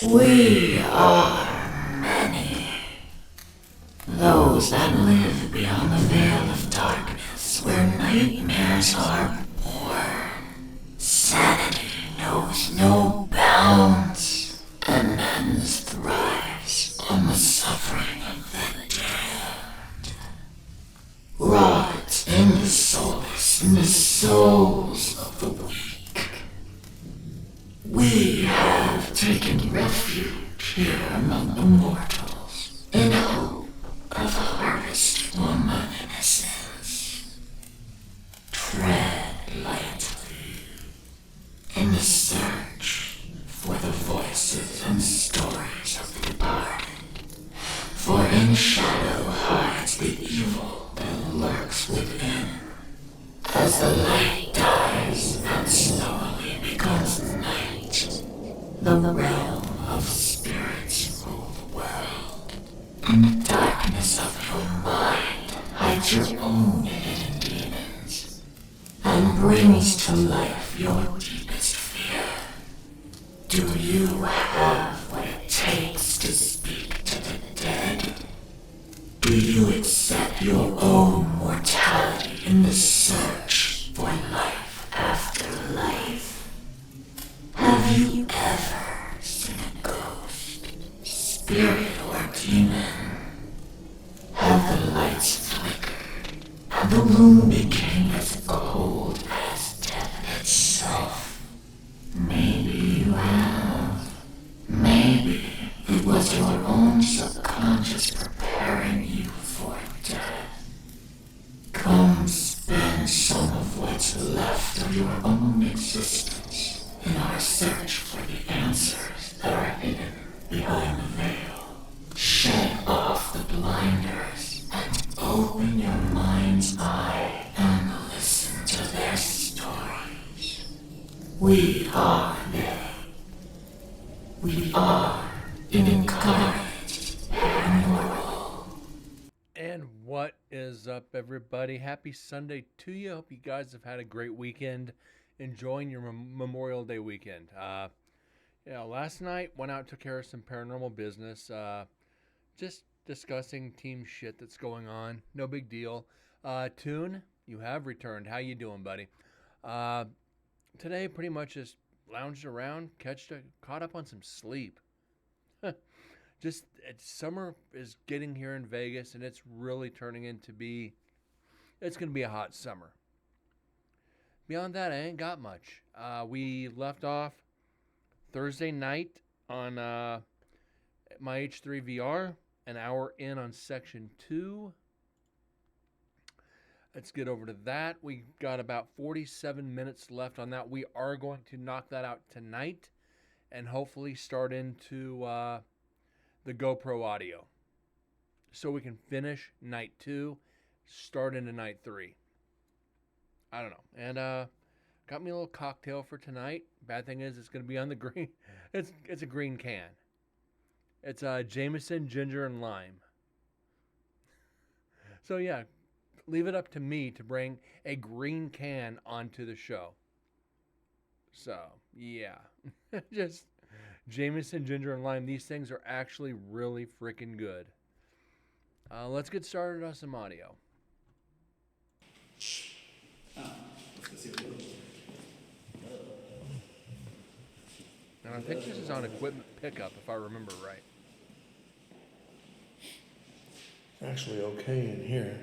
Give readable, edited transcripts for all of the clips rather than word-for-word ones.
We are many. Those that live beyond the veil of darkness where nightmares are born. Sanity knows no bounds, and men's thrives on the suffering of the damned. Rot in the solace in the souls of the weak. We have taken refuge here among the mortals in hope of harvest woman innocence. Tread lightly in the search for the voices and stories of the departed. For in shadow hides the evil that lurks within. As the light dies and slowly becomes night, the realm of spirits rule the world. In the darkness of your mind hides your own hidden demons, and brings to life your deepest fear. Do you have what it takes to speak to the dead? Do you accept your own mortality in the search for life after life? Have you ever seen a ghost, spirit, or demon? Have the lights flickered and the room became as cold as death itself? Maybe you have. Maybe it was your own subconscious preparing you for death. Come spend some of what's left of your own existence in our search for the answers that are hidden behind the veil. Shed off the blinders and open your mind's eye and listen to their stories. We are they. We are an incarnate paranormal. And what is up, everybody? Happy Sunday to you. Hope you guys have had a great weekend, enjoying your Memorial Day weekend. Last night went out, took care of some paranormal business, just discussing team shit that's going on. No big deal. Toon, you have returned. How you doing, buddy? Today, pretty much just lounged around, caught up on some sleep. Summer is getting here in Vegas, and it's really turning into it's going to be a hot summer. Beyond that, I ain't got much. We left off Thursday night on my H3 VR, an hour in on section 2. Let's get over to that. We got about 47 minutes left on that. We are going to knock that out tonight and hopefully start into the GoPro audio so we can finish night 2, start into night 3. I don't know. And got me a little cocktail for tonight. Bad thing is it's going to be on the green. It's a green can. It's Jameson, ginger, and lime. So yeah, leave it up to me to bring a green can onto the show. So, yeah. Just Jameson, ginger, and lime. These things are actually really freaking good. Let's get started on some audio. And I think this is on equipment pickup, if I remember right. Actually okay in here.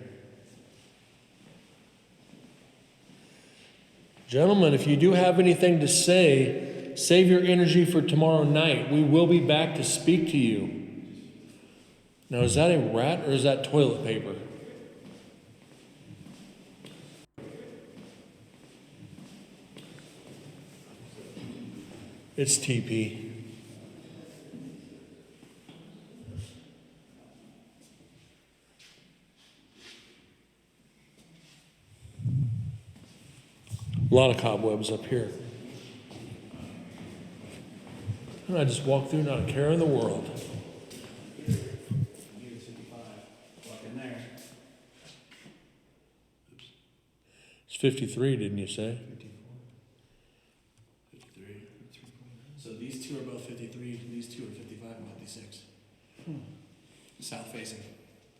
Gentlemen, if you do have anything to say, save your energy for tomorrow night. We will be back to speak to you. Now, is that a rat or is that toilet paper? It's TP. A lot of cobwebs up here. And I just walked through, not a care in the world. It's 53, didn't you say? 53. So these two are both 53, these two are 26. South facing.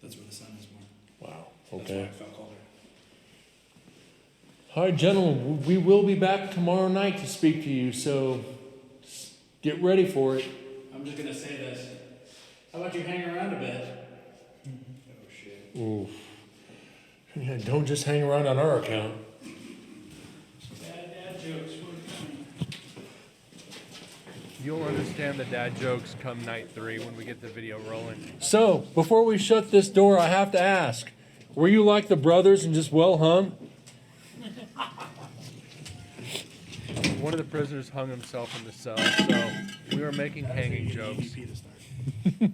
That's where the sun is more. Wow. That's why Okay. it felt colder. All right, gentlemen, we will be back tomorrow night to speak to you, so get ready for it. I'm just gonna say this. How about you hang around a bit? Oh shit. Oof. Yeah, don't just hang around on our account. Dad jokes. We're coming. You'll understand the dad jokes come night 3 when we get the video rolling. So, before we shut this door, I have to ask, were you like the brothers and just well hung? One of the prisoners hung himself in the cell, so we were making hanging jokes. EVP to start.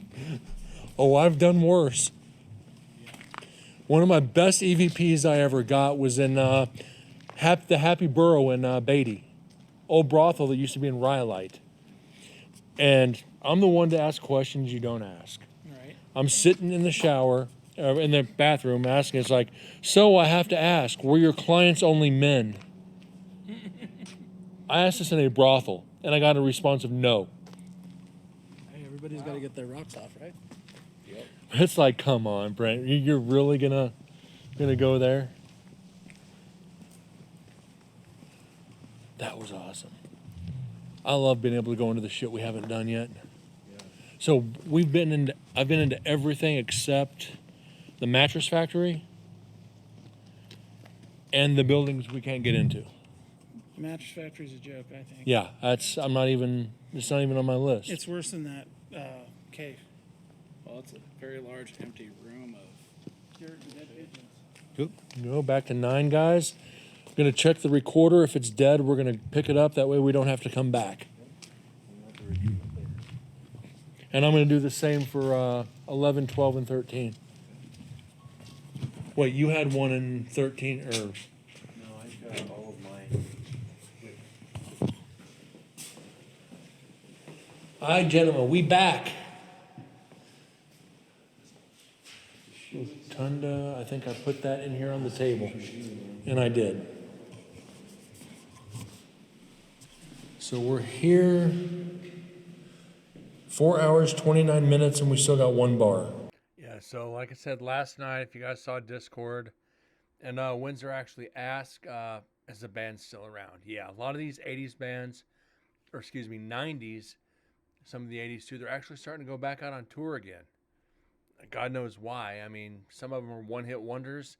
Oh, I've done worse. One of my best EVPs I ever got was in the Happy Burrow in Beatty, old brothel that used to be in Rhyolite. And I'm the one to ask questions you don't ask. Right. I'm sitting in the shower, in the bathroom, asking. It's like, so I have to ask, were your clients only men? I asked this in a brothel, and I got a response of no. Hey, everybody's got to get their rocks off, right? It's like, come on, Brent, you're really gonna go there? That was awesome. I love being able to go into the shit we haven't done yet. So I've been into everything except the mattress factory and the buildings we can't get into. The mattress factory's a joke, I think. Yeah, it's not even on my list. It's worse than that cave. Well, it's a very large empty room of Dirt and dead pigeons. Go back to 9, guys. Gonna check the recorder. If it's dead, we're gonna pick it up. That way we don't have to come back. And I'm gonna do the same for 11, 12, and 13. Wait, you had one in 13, or? No, I've got all of mine. All right, gentlemen, we back. Tunda, I think I put that in here on the table, and I did. So we're here 4 hours, 29 minutes, and we still got 1 bar. Yeah, so like I said last night, if you guys saw Discord, and Windsor actually asked, is the band still around? Yeah, a lot of these 80s bands, or excuse me, 90s, some of the 80s too, they're actually starting to go back out on tour again. God knows why. I mean, some of them are one-hit wonders,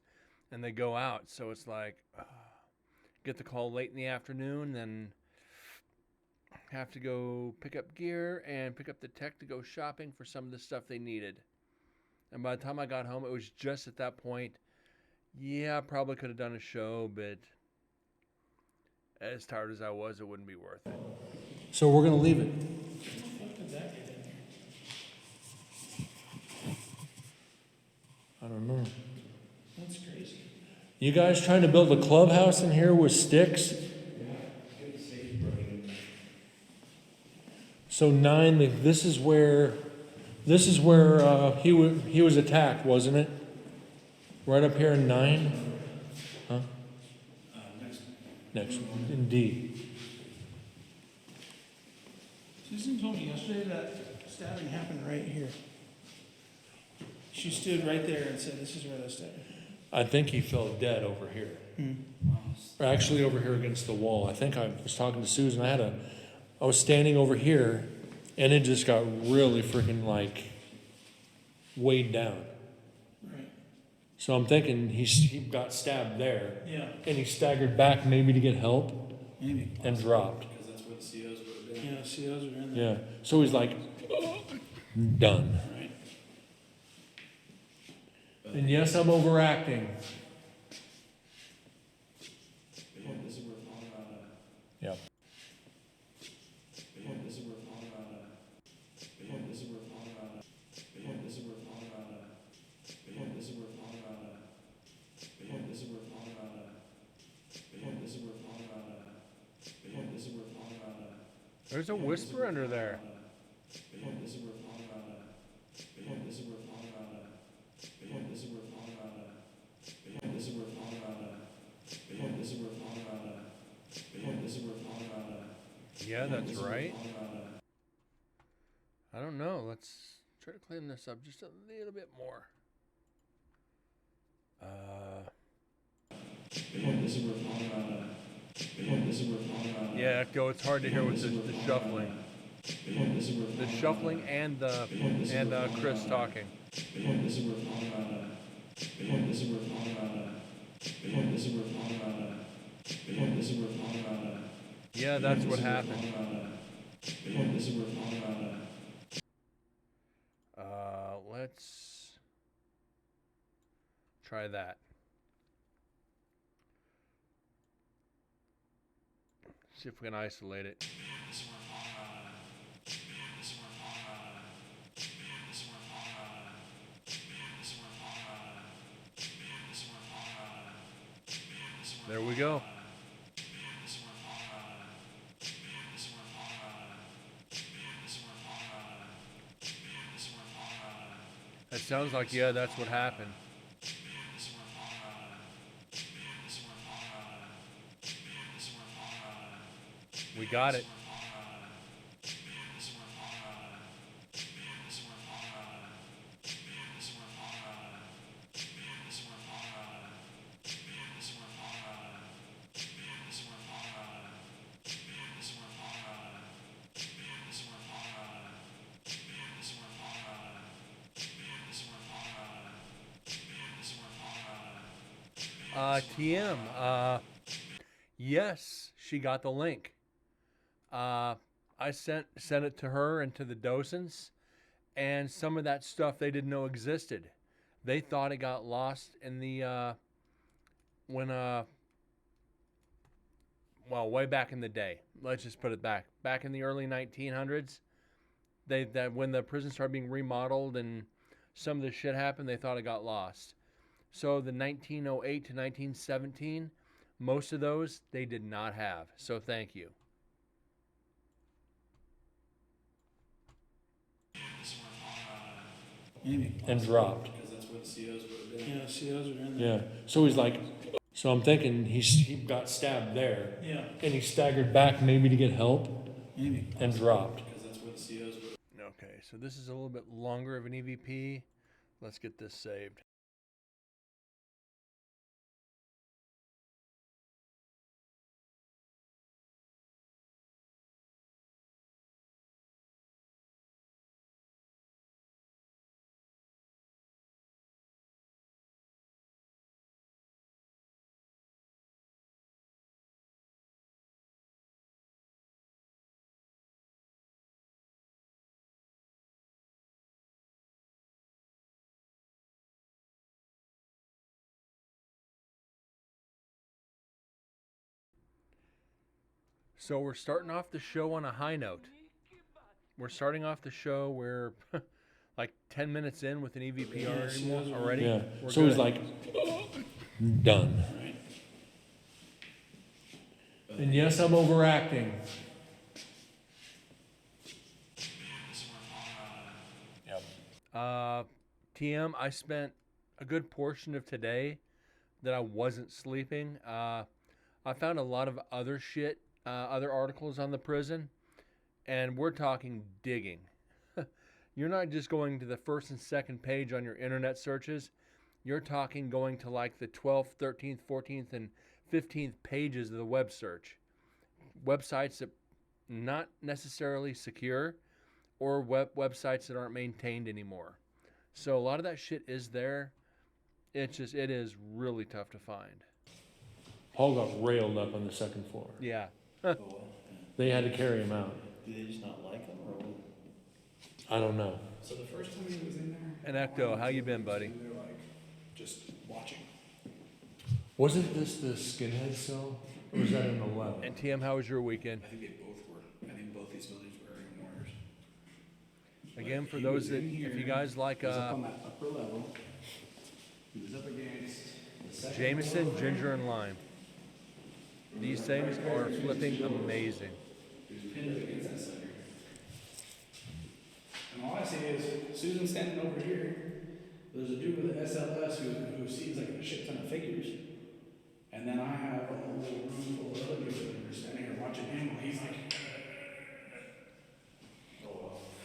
and they go out. So it's like, get the call late in the afternoon, then have to go pick up gear and pick up the tech to go shopping for some of the stuff they needed. And by the time I got home, it was just at that point, yeah, I probably could have done a show, but as tired as I was, it wouldn't be worth it. So we're gonna leave it. I don't know. That's crazy. You guys trying to build a clubhouse in here with sticks? So 9, this is where he was attacked, wasn't it? Right up here in 9? Huh? Next one. Indeed. Susan told me yesterday that stabbing happened right here. She stood right there and said, "This is where they stabbed." I think he fell dead over here. Or actually over here against the wall. I think I was talking to Susan. I was standing over here, and it just got really freaking like weighed down. Right. So I'm thinking he got stabbed there, Yeah. and he staggered back maybe to get help Maybe. and dropped. because that's where the COs would have been. Yeah, COs are in there. Yeah. So he's like done. Right. And yes, I'm overacting. But yeah, this is where we're talking about. Yeah. But yeah, this is where we're talking about. But yeah, this is where we're talking about. But yeah, this is where we're talking about. But yeah, this is where we're talking about. But yeah, this is where we're talking about. But yeah, this is where we're talking about. But yeah, this is where we're talking about. There's a whisper under there. But yeah, this is where we're talking about. But yeah, this is where we're talking about. But yeah, this is where we're talking about. But yeah, this is where we're talking about. But yeah, this is where we're talking about. But yeah, this is where we're talking about. Yeah, that's right. I I don't know. Let's try to clean this up just a little bit more. Yeah, Echo, it's hard to hear with the shuffling. The shuffling and Chris talking. Yeah, that's what happened. Let's try that. See if we can isolate it. There we go. That sounds like, yeah, that's what happened. We got it. TM, yes, she got the link. I sent it to her and to the docents, and some of that stuff they didn't know existed. They thought it got lost in the way back in the day. Let's just put it back in the early 1900s. When the prison started being remodeled and some of the shit happened, they thought it got lost. So the 1908 to 1917, most of those they did not have. So thank you. And dropped. Because that's where the COs would have been. Yeah, COs are in there. Yeah. So he's like, so I'm thinking he got stabbed there. Yeah, And he staggered back maybe to get help maybe. and dropped. Because that's where the COs would have Okay, so this is a little bit longer of an EVP. Let's get this saved. So we're starting off the show on a high note. We're starting off the show where like 10 minutes in with an EVP already. Yeah. We're So good. he's like, done. And yes, I'm overacting. Yep. TM, I spent a good portion of today that I wasn't sleeping. I found a lot of other shit, other articles on the prison, and we're talking digging. You're not just going to the first and second page on your internet searches. You're talking going to like the 12th, 13th, 14th, and 15th pages of the web search. Websites that not necessarily secure, or websites that aren't maintained anymore. So a lot of that shit is there. It is really tough to find. Paul got railed up on the second floor. Yeah. They had to carry him out. Do they just not like them, or what? I don't know. So the first time he was in there, And Ecto, how you been, buddy? they were like just watching. Wasn't this the skinhead cell? Or was that in the left? And TM, how was your weekend? I think they both were. I think both these buildings were Ring Warriors. Again, for those that, if you guys like He was up on that upper level. He was up against the second Jameson, ginger, and lime. These things are flipping amazing. He was pinned up against that sucker. And all I see is Susan standing over here. There's a dude with an SLS who sees like a shit ton of figures. And then I have a whole room full of other dudes that are standing here watching him while he's like,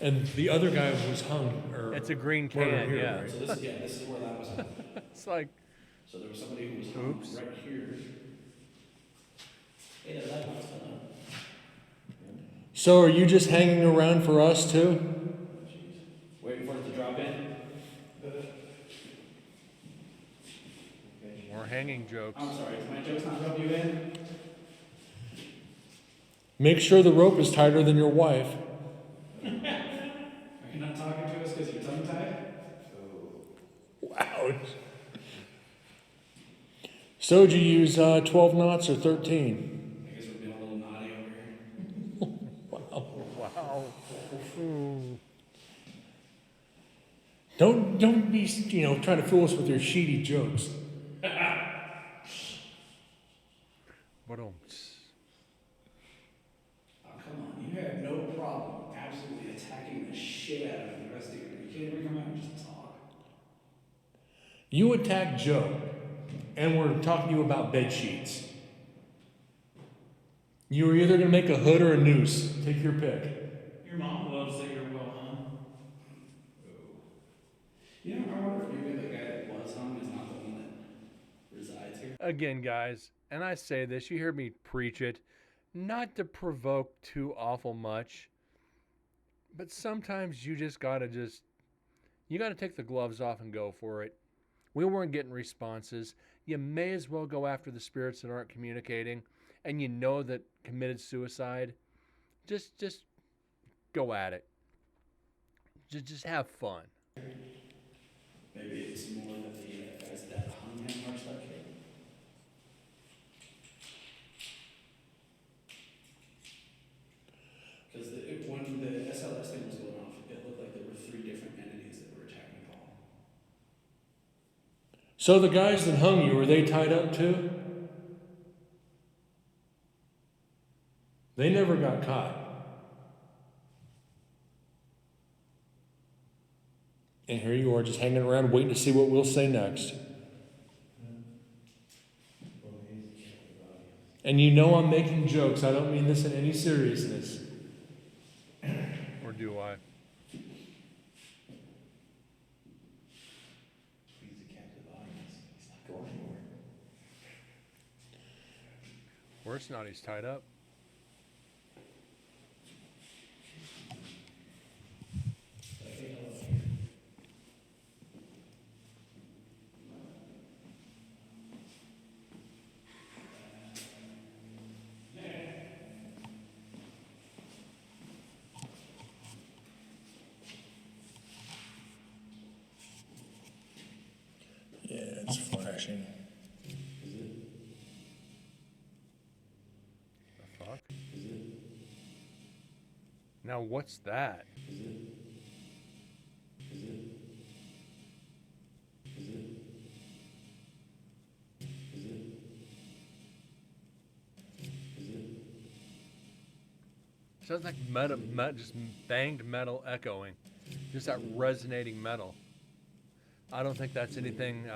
And the other guy was hung. Or It's a green murdered can, here, yeah. right? So this is, yeah, this is where that was hung. It's like, So there was somebody who was hung Oops. right here. Hey, the lighthouse, huh? So are you just hanging around for us too? Waiting for it to drop in. more hanging jokes. I'm sorry, did my jokes not rub you in? Make sure the rope is tighter than your wife. Are you not talking to us because you're tongue tied? Wow. So did you use 12 knots or 13? I guess we're being a little naughty over here. Wow. Don't be trying to fool us with your sheety jokes. But Oh, come on. You have no problem absolutely attacking the shit out of the rest of you. You can't even come out and just talk. You attacked Joe, and we're talking to you about bed sheets. You were either going to make a hood or a noose. Take your pick. Your mom loves that you're well hung. You know, I wonder if maybe the guy that was hung is not the one that resides here. again, guys, and I say this, you hear me preach it, not to provoke too awful much, but sometimes you just gotta you gotta take the gloves off and go for it. We weren't getting responses. You may as well go after the spirits that aren't communicating, and you know that committed suicide. Just go at it. Just have fun. Maybe it's more that the guys that hung him are stuck here. Because when the SLS thing was going off, it looked like there were 3 different entities that were attacking Paul. So the guys that hung you, were they tied up too? They never got caught. And here you are just hanging around waiting to see what we'll say next. And you know I'm making jokes. I don't mean this in any seriousness. Or do I? He's a captive audience. He's not going anywhere. Worse not, he's tied up. Yeah, it's flashing. The fuck? Now what's that? Sounds like just banged metal echoing. Just that resonating metal. I don't think that's anything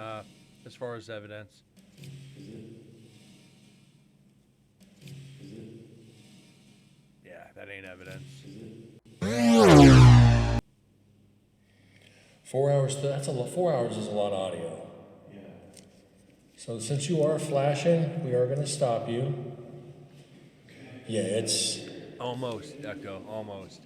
as far as evidence. Yeah, that ain't evidence. 4 hours. 4 hours is a lot of audio. Yeah. So since you are flashing, we are going to stop you. Yeah, it's. Almost, Echo, almost.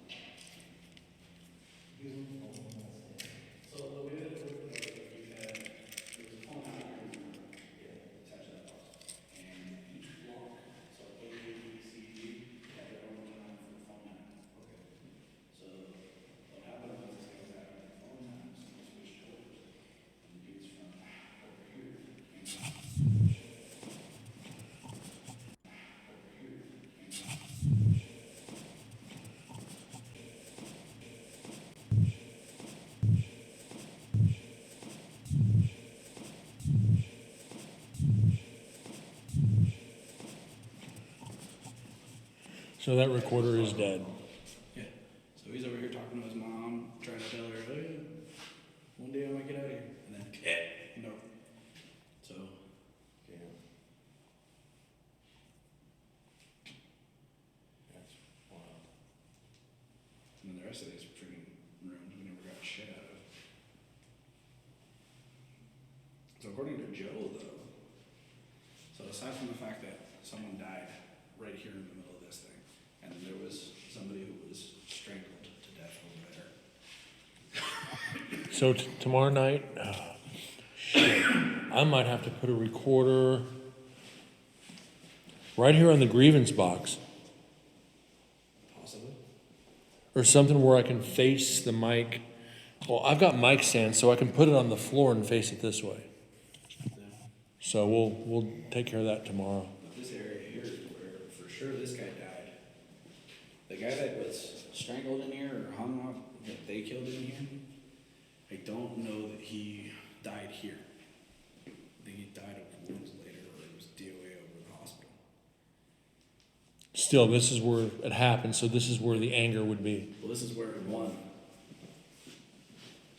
So that recorder is dead. Yeah. So he's over here talking to his mom, trying to tell her, oh yeah, one day I might get out of here. And then, no. So, Yeah. That's wild. and then the rest of these freaking aside from the fact that someone died right here in the middle of this thing, and then there was somebody who was strangled to death over there. So tomorrow night, shit, I might have to put a recorder right here on the grievance box. Possibly. Or something where I can face the mic. Well, I've got mic stands, so I can put it on the floor and face it this way. So we'll take care of that tomorrow. But this area here is where, for sure, this guy died. The guy that was strangled in here or hung up, that they killed in here, I don't know that he died here. I think he died of wounds later, or it was DOA over the hospital. Still, this is where it happened, so this is where the anger would be. Well, this is where it won.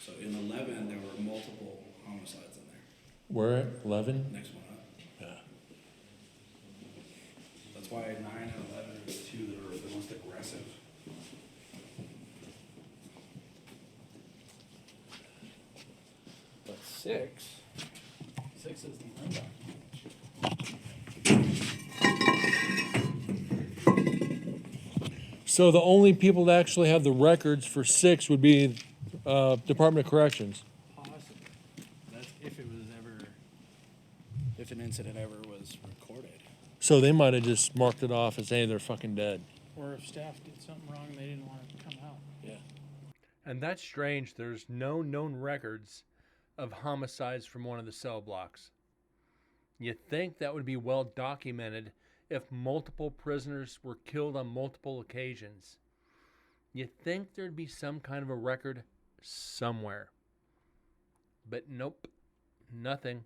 So in 11, there were multiple homicides in there. Where at 11? Next one up. Yeah. That's why 9 and 11 are the two that are the most aggressive. But 6 is the undocumented. So the only people that actually have the records for 6 would be Department of Corrections. Possibly. That's if it was ever, if an incident ever was recorded. So they might have just marked it off as, hey, they're fucking dead. Or if staff did something wrong and they didn't want it to come out. Yeah. And that's strange. There's no known records of homicides from one of the cell blocks. You'd think that would be well documented if multiple prisoners were killed on multiple occasions. You'd think there'd be some kind of a record somewhere. But nope, nothing.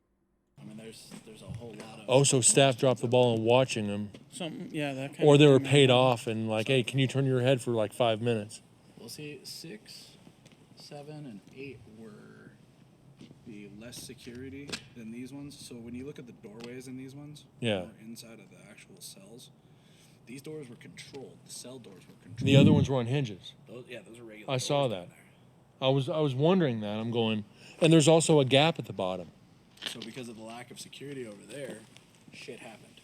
I mean, there's a whole lot of. Oh, so staff dropped the ball on watching them. Something, yeah, that kind Or of they were thing. paid off and like, hey, can you turn your head for like 5 minutes? We'll see 6, 7, and 8 were the less security than these ones. So when you look at the doorways in these ones, Yeah. or inside of the actual cells, these doors were controlled. The cell doors were controlled. The other ones were on hinges. Those are regular. I saw doors that. down there. I was wondering that. I'm going, and there's also a gap at the bottom. So because of the lack of security over there, shit happened.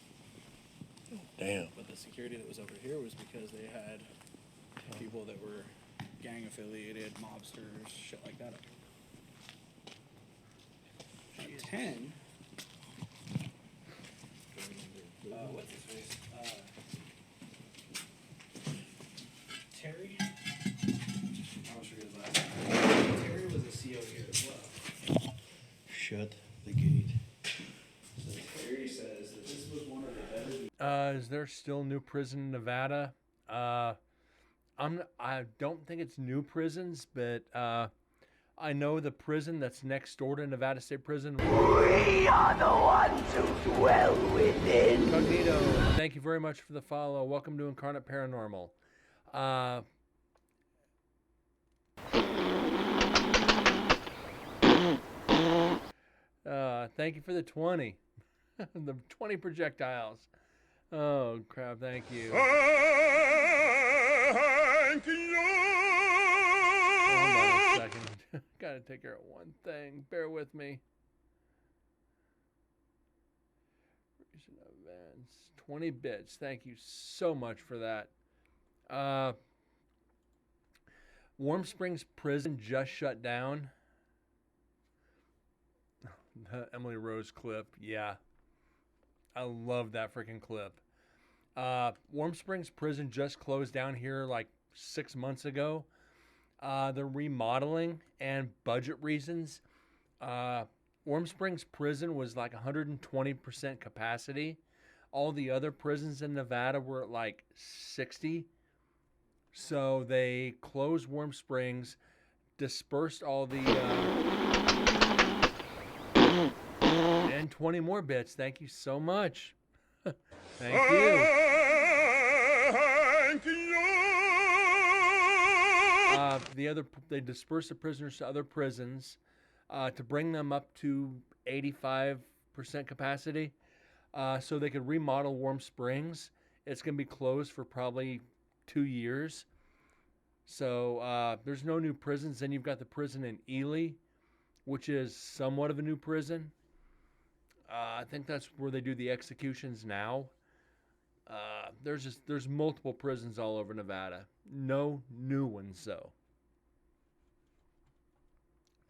Damn. But the security that was over here was because they had people that were gang affiliated, mobsters, shit like that. At 10. What's his face? Terry. I don't sure his last name. Terry was a CO here as well. Shut the gate. So Terry says that this was one of the better. Is there still New Prison in Nevada? I don't think it's New Prisons, but I know the prison that's next door to Nevada State Prison. We are the ones who dwell within. Cognito, thank you very much for the follow. Welcome to Incarnate Paranormal. Thank you for the 20. The 20 projectiles. Oh, crap, thank you. Hold on a second. Gotta take care of one thing. Bear with me. Recent events. 20 bits. Thank you so much for that. Warm Springs Prison just shut down. The Emily Rose clip. Yeah. I love that freaking clip. Warm Springs Prison just closed down here like 6 months ago. The remodeling and budget reasons. Warm Springs Prison was like 120% capacity. All the other prisons in Nevada were at like 60. So they closed Warm Springs, dispersed all the... and 20 more bits. Thank you so much. Thank you. They dispersed the prisoners to other prisons to bring them up to 85% capacity so they could remodel Warm Springs. It's going to be closed for probably 2 years. So there's no new prisons. Then you've got the prison in Ely, which is somewhat of a new prison. I think that's where they do the executions now. There's multiple prisons all over Nevada. No new ones though.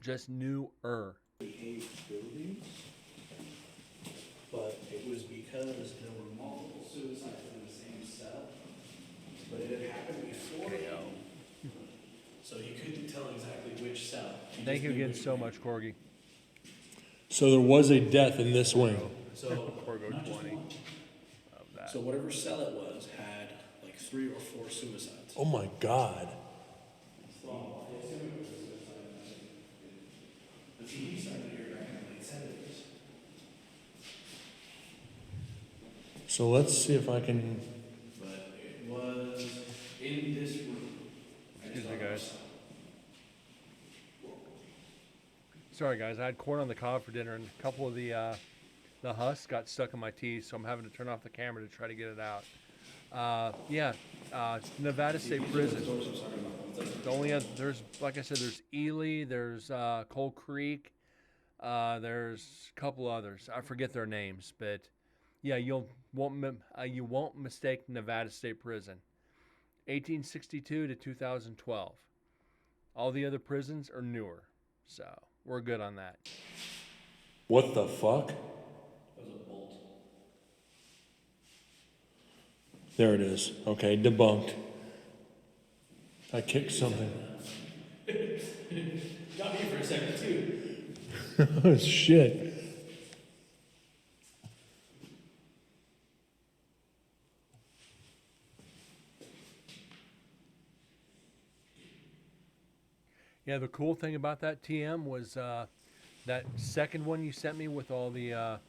Just newer. 8 buildings, but it was because there were multiple suicides in the same cell, but it had happened before. So he couldn't tell exactly which cell. He Thank just you knew again which so one. much, Corgi. So there was a death in this wing. So Corgo not just 20 one. of that. So whatever cell it was had like 3 or 4 suicides. Oh my God. The TV started here back in the late 70s. So let's see if I can. But it was in this room. Excuse me, guys. Sorry, guys. I had corn on the cob for dinner, and a couple of the husk got stuck in my teeth, so I'm having to turn off the camera to try to get it out. Nevada State Prison. The only other, there's, like I said, there's Ely, there's Coal Creek, there's a couple others. I forget their names, but yeah, you won't mistake Nevada State Prison. 1862 to 2012. All the other prisons are newer, so we're good on that. What the fuck? That was a bolt. There it is. Okay, debunked. I kicked something. Got me for a second too. Oh, shit. Yeah, the cool thing about that TM was that second one you sent me with all the.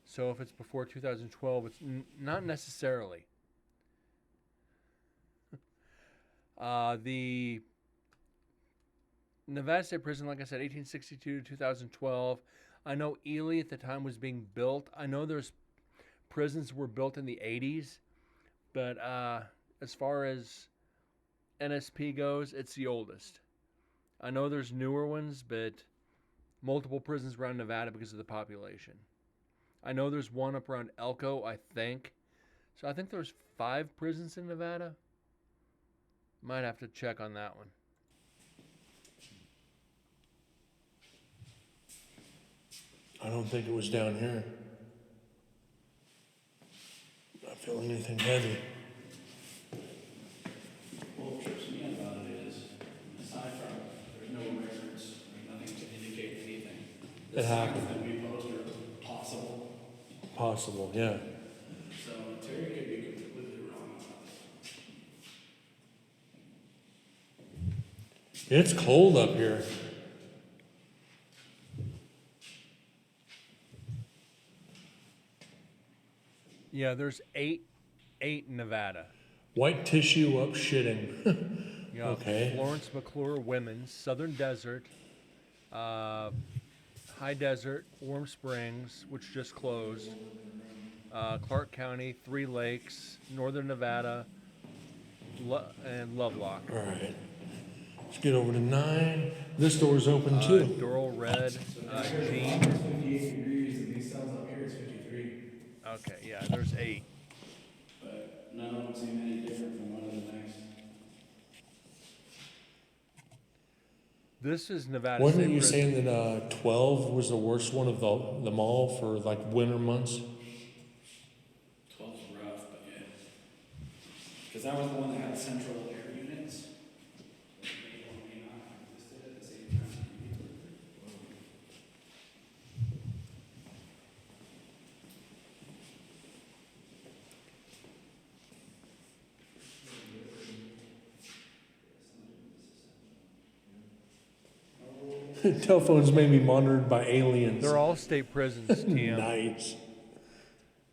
So if it's before 2012, it's not necessarily. The Nevada State Prison, like I said, 1862 to 2012. I know Ely at the time was being built. I know there's prisons were built in the 80s, but as far as NSP goes, it's the oldest. I know there's newer ones, but multiple prisons around Nevada because of the population. I know there's one up around Elko, I think. So I think there's 5 prisons in Nevada. Might have to check on that one. I don't think it was down here. Not feeling anything heavy. What trips me out about it is, aside from there's no records, there's nothing to indicate anything. The It happened. signs that we post are possible. Possible, yeah. So Terry could be completely wrong about that. It's cold up here. Yeah, there's eight in Nevada. White tissue up shitting. You got Okay. Florence McClure Women's, Southern Desert, High Desert, Warm Springs, which just closed, Clark County, 3 Lakes, Northern Nevada, and Lovelock. All right. Let's get over to 9. This door's open too. Doral Red, Jean. 58 degrees, and these cells up here is 53. Okay, yeah, there's 8. But none of them seem any different from one of the next. This is Nevada Wasn't State you Prison. saying that 12 was the worst one of them all for like winter months? 12's rough, but yeah. Because that was the one that had central air units. That may or may not have existed at the same time. Telephones may be monitored by aliens. They're all state prisons, TM. Nice.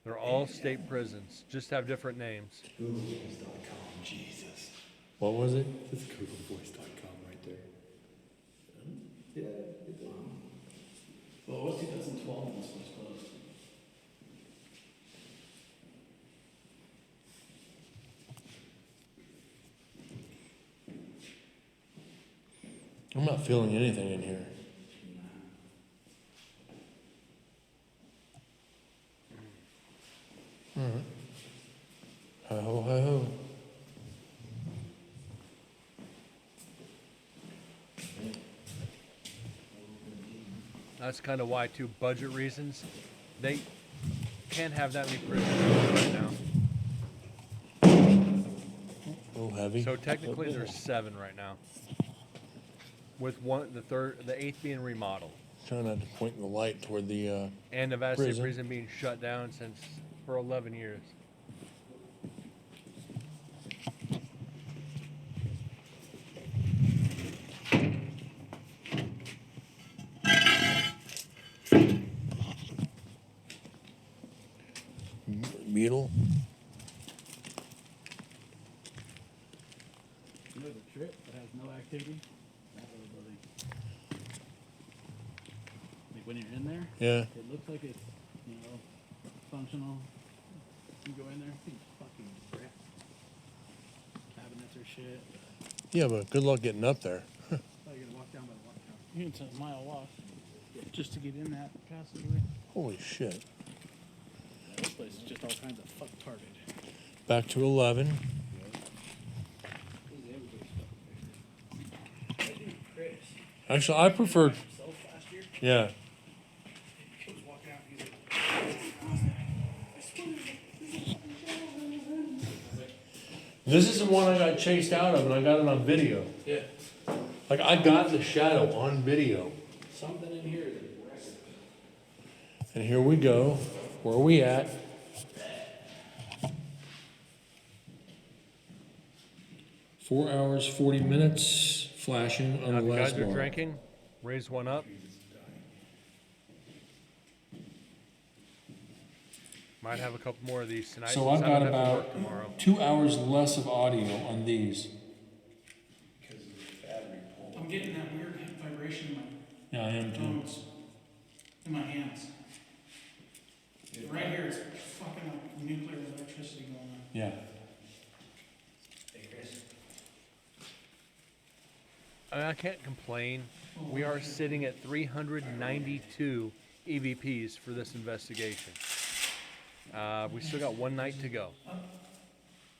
They're all state prisons, just have different names. Googlevoice.com, Jesus. What was it? It's googlevoice.com right there. Yeah, it's Well, it was 2012 when this was closed. I'm not feeling anything in here. That's kind of why, too, budget reasons. They can't have that many prisoners right now. A little heavy. So technically, there's 7 right now. With the 8th being remodeled. Trying not to point the light toward the. And Nevada State Prison. Prison being shut down for 11 years. Beetle. You know the trip that has no activity? That little building. Like when you're in there, Yeah. it looks like it's, functional. You go in there, it's fucking crap. Cabinets or shit. Yeah, but good luck getting up there. Oh, you gotta walk down by the walk down. You can take a mile walk just to get in that passageway. Holy shit. Yeah, this place is just all kinds of fuck-tarded. Back to 11. Chris, Actually, I prefer. himself last year, Yeah. he was walking out, he's like, This is the one I got chased out of, and I got it on video. yeah, Like, I got the shadow on video. something in here is a record. And here we go. Where are we at? Four hours, 40 minutes, flashing on Now, the if you last guys are bar. drinking, raise one up. Might have a couple more of these tonight. So since I've I got don't have to about work tomorrow. 2 hours less of audio on these. I'm getting that weird vibration in Yeah, I am my too. tones, in my hands. Right here, it's fucking like nuclear electricity going on. Yeah. Hey, Chris. I can't complain. We are sitting at 392 EVPs for this investigation. We still got 1 night to go.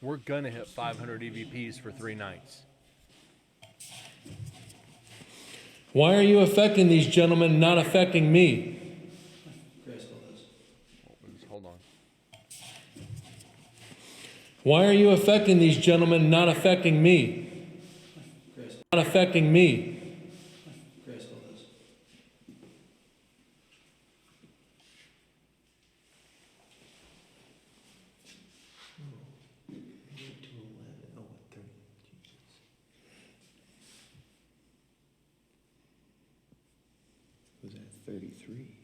We're gonna hit 500 EVPs for 3 nights. Why are you affecting these gentlemen, not affecting me? Chris, hold this. Hold on. Why are you affecting these gentlemen, not affecting me? Chris, Not affecting me. Chris, hold this. Was that 33?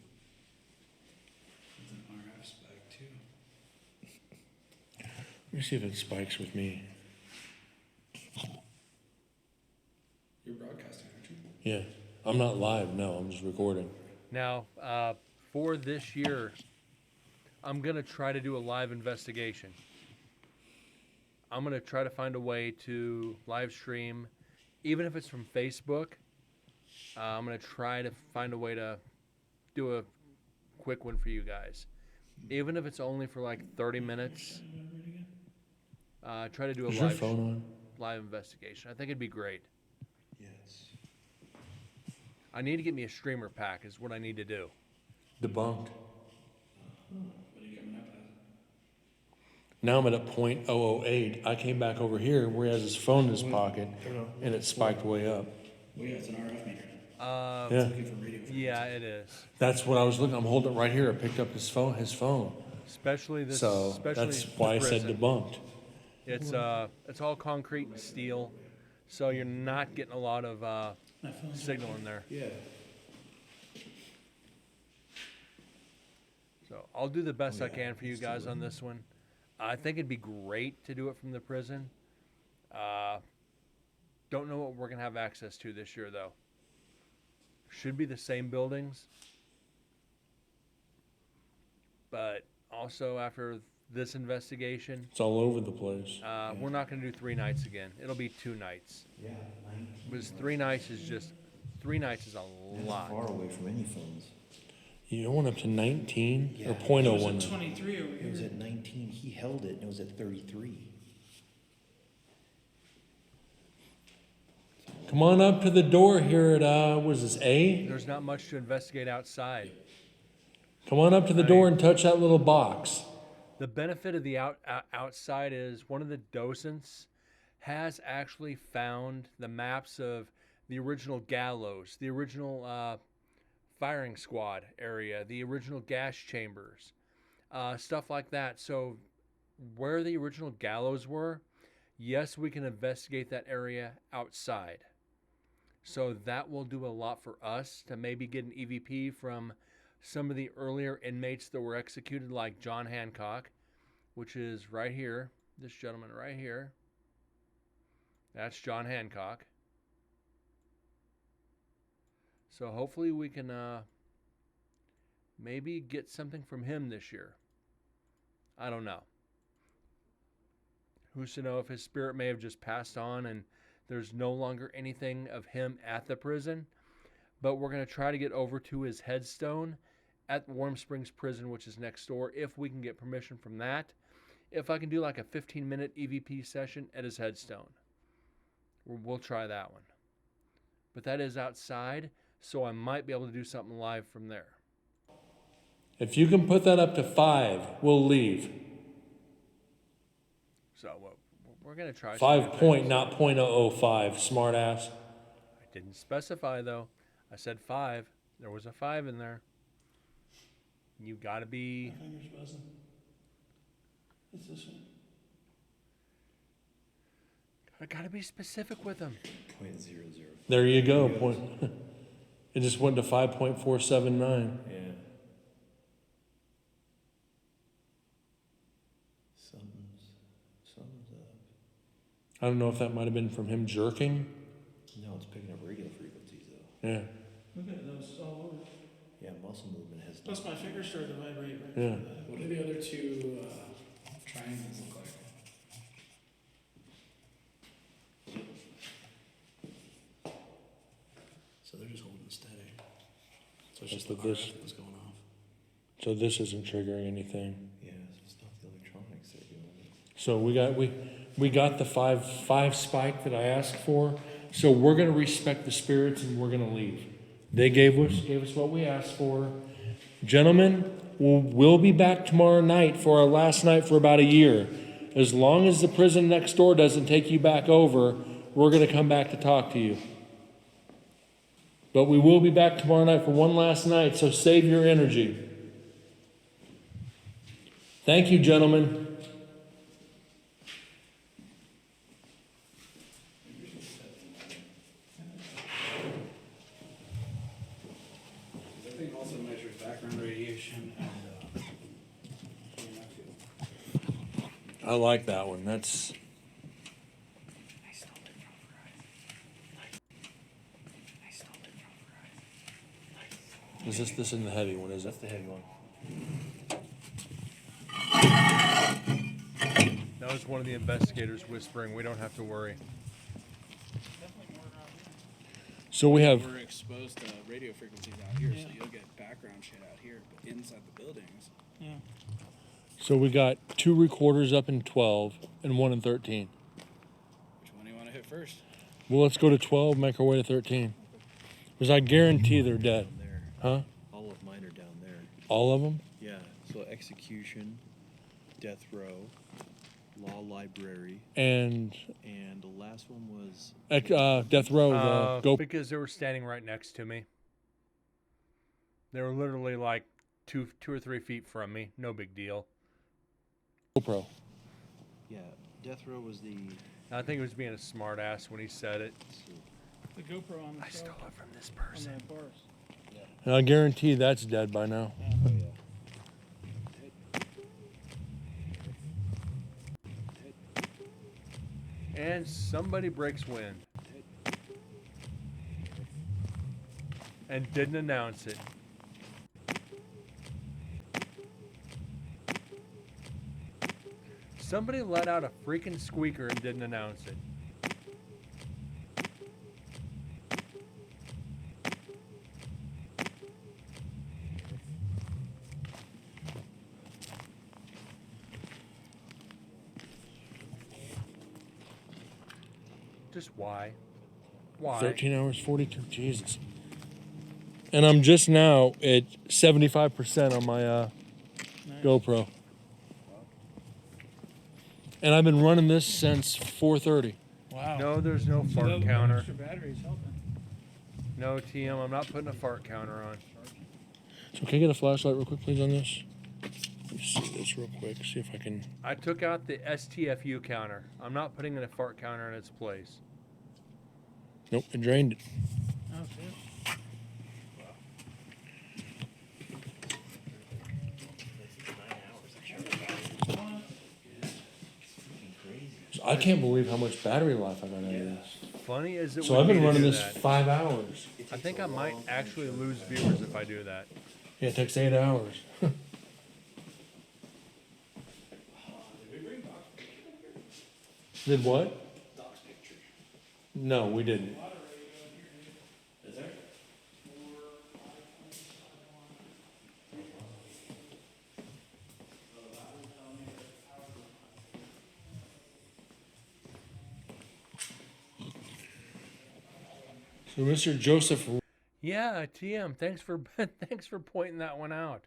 It's an RF spike too. Let me see if it spikes with me. You're broadcasting, aren't you? Yeah. I'm not live, no, I'm just recording. Now, for this year, I'm gonna try to do a live investigation. I'm gonna try to find a way to live stream, even if it's from Facebook. I'm gonna try to find a way to do a quick one for you guys, even if it's only for like 30 minutes. Try to do a Is your phone on? live investigation. I think it'd be great. Yes. I need to get me a streamer pack. Is what I need to do. Debunked. What are you coming up as? Now I'm at a .008. I came back over here where he has his phone in his pocket, and it spiked way up. Well, yeah, it's an RF meter. Uh, Yeah. Looking for radio frequency. yeah, it is. That's what I was looking. I'm holding it right here. I picked up his phone. Especially this. So especially that's the why I said prison. debunked. It's all concrete and steel, so you're not getting a lot of My phone's signal in there. Yeah. So I'll do the best I yeah, can for you it's guys still on this one. I think it'd be great to do it from the prison. Don't know what we're gonna have access to this year though. Should be the same buildings, but also after this investigation, It's all over the place. we're not gonna do 3 nights again. It'll be 2 nights. Yeah. Because 3 nights is just 3 nights is a That's lot. far away from any phones. You went up to 19 Yeah. or It It was 0.01. at 23 over It was here. at 19. He held it, and it was at 33. Come on up to the door here at, was this A? There's not much to investigate outside. Come on up to the door and touch that little box. The benefit of the outside is one of the docents has actually found the maps of the original gallows, the original firing squad area, the original gas chambers, stuff like that. So where the original gallows were, yes, we can investigate that area outside. So that will do a lot for us to maybe get an EVP from some of the earlier inmates that were executed, like John Hancock, which is right here. This gentleman right here. That's John Hancock. So hopefully we can maybe get something from him this year. I don't know. Who's to know if his spirit may have just passed on and there's no longer anything of him at the prison. But we're going to try to get over to his headstone at Warm Springs Prison, which is next door, if we can get permission from that. If I can do like a 15-minute EVP session at his headstone. We'll try that one. But that is outside, so I might be able to do something live from there. If you can put that up to 5, we'll leave. So we're going to try 5 point, not .005, smart ass. I didn't specify, though. I said 5. There was a 5 in there. You got to be... My finger's buzzing. It's this one. I got to be specific with them. .00. There you go. It just went to 5.479. Yeah. Something's up. I don't know if that might have been from him jerking. No, it's picking up regular frequencies though. Yeah. Look at those all over. Yeah, muscle movement has. Plus my finger started to vibrate right Yeah. before that. What do the other two triangles look like? So they're just holding steady. So it's just the That's what this- RF that's going off. So this isn't triggering anything. Yeah, it's not the electronics that are doing it. So we got the five spike that I asked for. So we're gonna respect the spirits and we're gonna leave. They gave us what we asked for. Gentlemen, we'll be back tomorrow night for our last night for about a year. As long as the prison next door doesn't take you back over, we're gonna come back to talk to you. But we will be back tomorrow night for one last night, so save your energy. Thank you, gentlemen. The thing also measures background radiation and EMF field. I like that one. That's this in the heavy one, is it? That's the heavy one. That was one of the investigators whispering, we don't have to worry. Definitely more around here. So we have We're exposed to radio frequencies out here, so you'll get background shit out here, but inside the buildings. so we got 2 recorders up in 12 and 1 in 13. Which one do you want to hit first? Well, let's go to 12, make our way to 13. Because I guarantee they're dead. Down there. Huh? All of mine are down there. All of them? Yeah. So execution, death row, law library, And and the last one was death row, the GoPro. Because they were standing right next to me. They were literally like two or 3 feet from me. No big deal. yeah. Death row was the. I think he was being a smart ass when he said it. The GoPro on the I stole shelf, it from this on person. the bars. And I guarantee that's dead by now. Oh yeah. And somebody breaks wind. And didn't announce it. Somebody let out a freaking squeaker and didn't announce it. Just why? Why? 13 hours, 42. Jesus. And I'm just now at 75% on my Nice. GoPro. And I've been running this since 4:30. Wow. No, there's no So fart that counter. extra battery's helping. No, TM, I'm not putting a fart counter on. So can I get a flashlight real quick, please, on this? Let me see this real quick. See if I can. I took out the STFU counter. I'm not putting in a fart counter in its place. Nope, it drained it. Oh, shit. So I can't believe how much battery life I got out of this. Funny as it So would I've be been to running do this that, 5 hours. I think I might actually lose viewers if I do that. Yeah, it takes 8 hours. Did what? Doc's picture. No, we didn't. Is there? So Mr. Joseph, Yeah, TM, thanks for thanks for pointing that one out.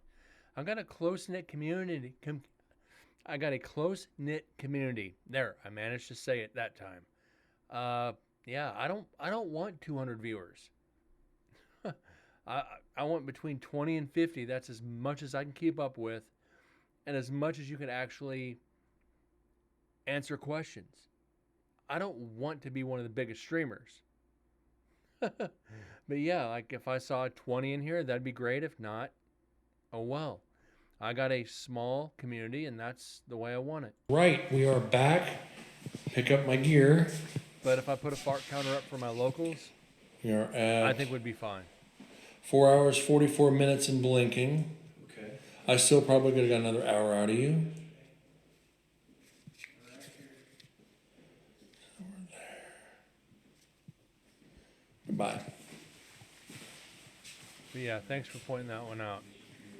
I've got a close knit community. I got a close knit community. There, I managed to say it that time. Yeah, I don't want 200 viewers. I want between 20 and 50. That's as much as I can keep up with, and as much as you can actually answer questions. I don't want to be one of the biggest streamers. But yeah, like if I saw 20 in here, that'd be great. If not, oh well. I got a small community, and that's the way I want it. right, we are back. Pick up my gear. But if I put a fart counter up for my locals, We are at I think would be fine. 4 hours, 44 minutes and blinking. Okay. I still probably could have got another hour out of you. Goodbye. But yeah, thanks for pointing that one out.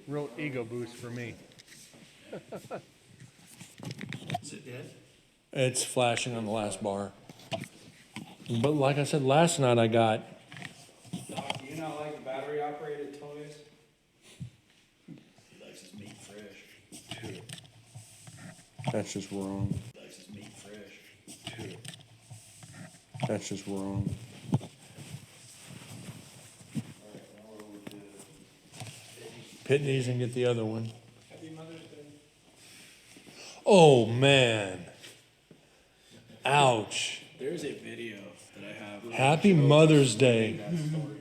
Real ego boost for me. Is it dead? It's flashing on the last bar. But like I said last night, I got Doc, do you not like battery operated toys? He likes his meat fresh. that's just wrong. He likes his meat fresh. That's just wrong. Pitney's and get the other one. Happy Mother's Day. Oh man. Ouch. There's a video that I have. Happy Mother's Day. That story.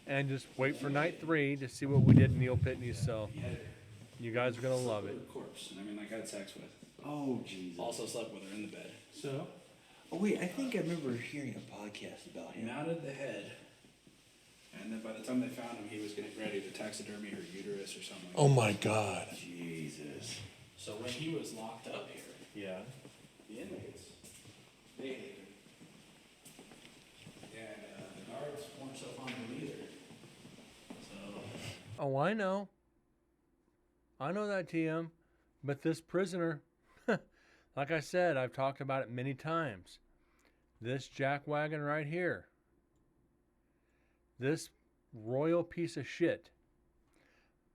And just wait for night 3 to see what we did in Neil Pitney's cell. You guys are gonna love it. Corpse. And I mean, like I had sex with. Oh, Jesus. Also slept with her in the bed. So? Oh, wait, I think I remember hearing a podcast about He him. mounted the head. And then by the time they found him, he was getting ready to taxidermy her uterus or something. Oh my God. Jesus. So when he was locked up here, Yeah. the inmates, they hated him. And the guards weren't so fond of him either. So, Oh, I know. I know that, TM. But this prisoner, like I said, I've talked about it many times. This jackwagon right here, this royal piece of shit,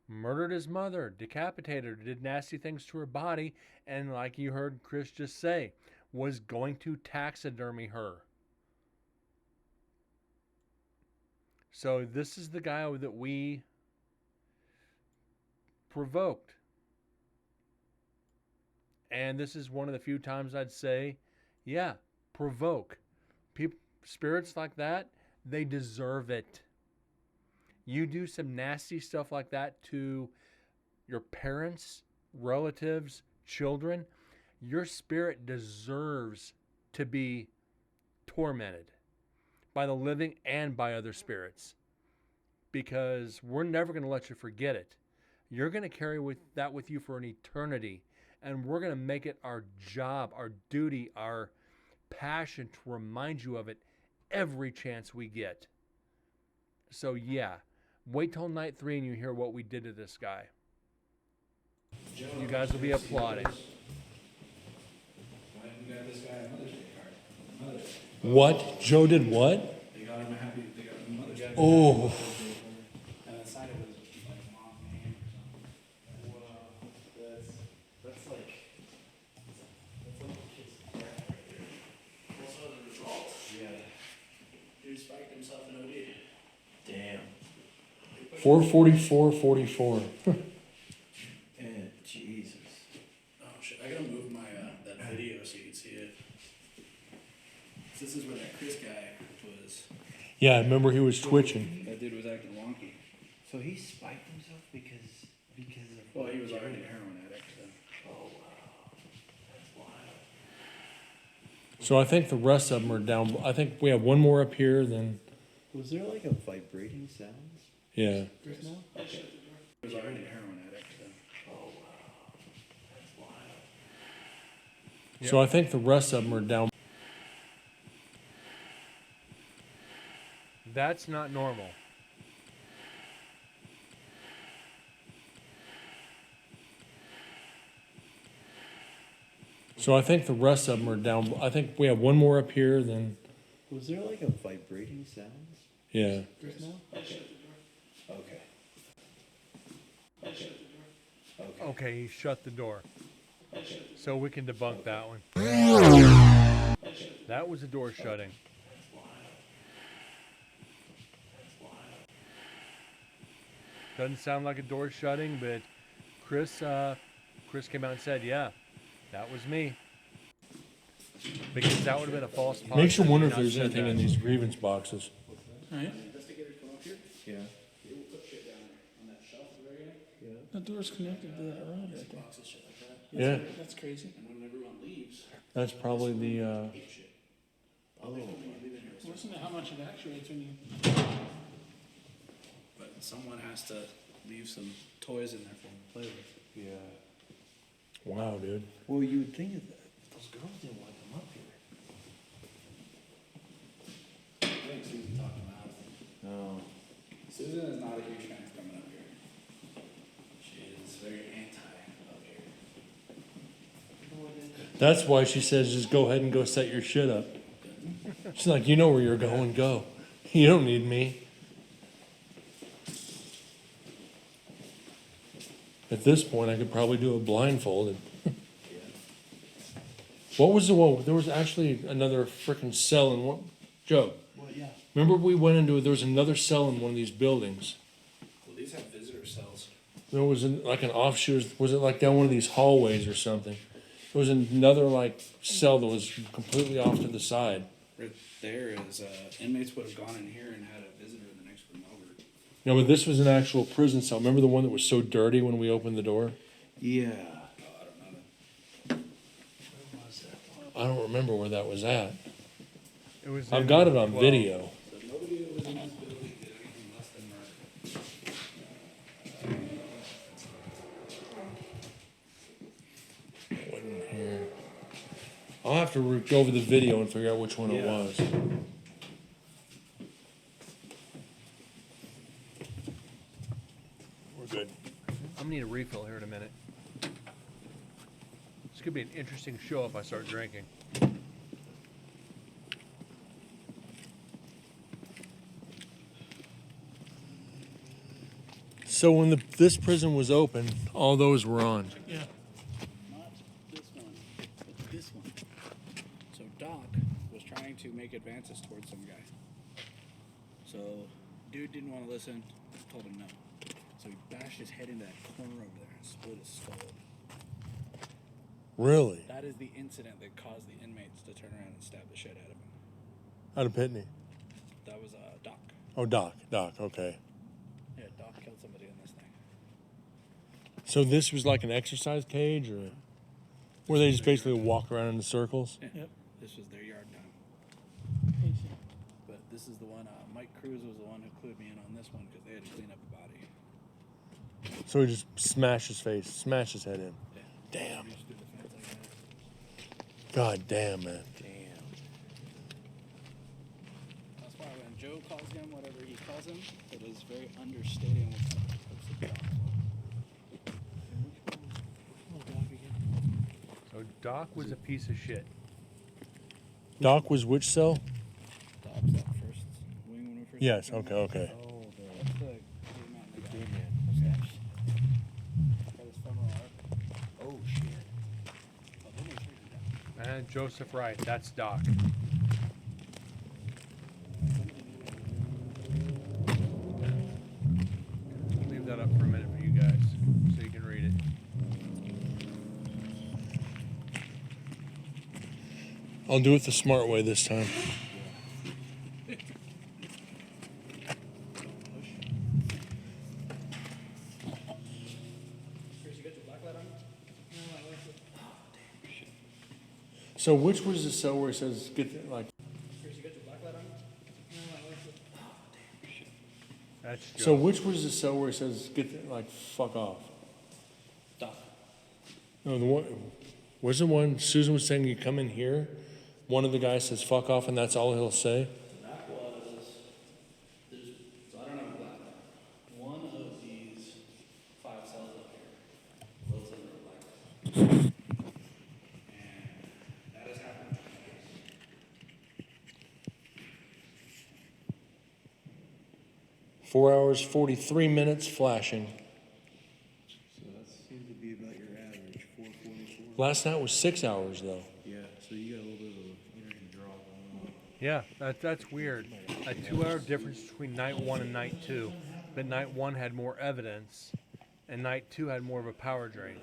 murdered his mother, decapitated her, did nasty things to her body, and like you heard Chris just say, was going to taxidermy her. So this is the guy that we provoked. And this is one of the few times I'd say, yeah, provoke. Spirits like that, they deserve it. You do some nasty stuff like that to your parents, relatives, children, your spirit deserves to be tormented by the living and by other spirits, because we're never going to let you forget it. You're going to carry that with you for an eternity, and we're going to make it our job, our duty, our passion to remind you of it every chance we get. So yeah, wait till night 3 and you hear what we did to this guy. You guys will be applauding. why didn't you got this guy a Mother's Day card? Mother's Day. What? Joe did what? They got him a happy, they got him Mother's Day. Oh, And inside it was like mom's name or something. Wow. That's like a kid's death right there. Also the result. Yeah. Dude spiked himself in OD. Damn. 444.44. And Jesus. Oh shit, I gotta move my, that video so you can see it. This is where that Chris guy was, Yeah, I remember he was twitching. that dude was acting wonky. So he spiked himself because of. Well, he was already a heroin addict, so. Oh wow. That's wild. So I think the rest of them are down. I think we have one more up here. Then Was there like a vibrating sound? yeah. Just now? Okay. He was already a heroin addict, so. Oh wow. That's wild. So I think the rest of them are down. That's not normal. So I think the rest of them are down. I think we have one more up here. Then Was there like a vibrating sound? yeah. Just now? Okay. Okay. Okay. Okay. Okay, he shut the door. Okay. So we can debunk that one. That was the door shutting. Doesn't sound like a door shutting, but Chris came out and said, yeah, that was me. Because that would have been a false positive. Makes you wonder if Not there's said anything that. in these grievance boxes. Right? Investigators come up here, Yeah. they will put shit down there on that shelf at the very end. The door's connected to that road right there. Boxes, shit like that. Yeah, That's crazy. And when everyone leaves, that's probably the. eat shit. Oh. Leave in here. Listen to how much it actuates when you. But someone has to leave some toys in there for them to play with. Yeah. Wow, dude. Well, you would think that those girls didn't want them up here. I think Susan talked him out of it. No. Susan is not a huge fan of coming up here. She is very anti up here. That's why she says just go ahead and go set your shit up. She's like, you know where you're going, go. You don't need me. At this point, I could probably do it blindfolded. What was the one? There was actually another freaking cell in one. Joe, Well, yeah. remember we went into it? There was another cell in one of these buildings. Well, these have visitor cells. There was like an offshoot. Was it like down one of these hallways or something? There was another like cell that was completely off to the side. Right there is, inmates would have gone in here and had a visitor the next room over. No, but this was an actual prison cell. Remember the one that was so dirty when we opened the door? Yeah. Oh, I don't know that. Where was that one? I don't remember where that was at. It was I've in got it on 12. video. So nobody that was in this building did anything less than murder. Wasn't here. I'll have to go over the video and figure out which one it Yeah. was. We're good. I'm gonna need a refill here in a minute. This could be an interesting show if I start drinking. So when this prison was open, all those were on. Yeah. Not this one, but this one. So Doc was trying to make advances towards some guy. So dude didn't want to listen, told him no. So he bashed his head into that corner over there and split his skull. Really? That is the incident that caused the inmates to turn around and stab the shit out of him. Out of Pitney. That was Doc. Oh, Doc, okay. Yeah, Doc killed somebody in this thing. So this was like an exercise cage, or where they just basically walk around in circles? Yeah. Yep. This was their yard now. But this is the one, Mike Cruz was the one who clued me in on this one because they had to clean up a body. So he just smashed his face, smashed his head in. Yeah. Damn. He just threw the fence like that. God damn, man. Damn. That's why when Joe calls him whatever he calls him, it is very understating what's the job. So Doc was a piece of shit. Doc was which cell? Pops that first wing when we first. Yes. started. Okay. Oh, that's the game man. Got his femoral arc. Oh shit. Oh, they make sure you do that. And Joseph Wright, that's Doc. Leave that up for a minute for you guys so you can read it. I'll do it the smart way this time. Chris, you got your black light on? No, I left it. So which was the cell where it says get the, like? Chris, you got your black light on? No, I left it. That's Joe. So which was the cell where it says get the, like fuck off? Doc. No, the one was the one Susan was saying you come in here. One of the guys says fuck off, and that's all he'll say. That was, so I don't have a black light. One of these 5 cells up here was under a black light. And that has happened. 4 hours 43 minutes flashing. So that seems to be about your average, 444. Last night was 6 hours though. Yeah, so you got a little bit of an energy drop on that. Yeah, that's weird. A 2-hour difference between night 1 and night 2. But night 1 had more evidence, and night 2 had more of a power drain.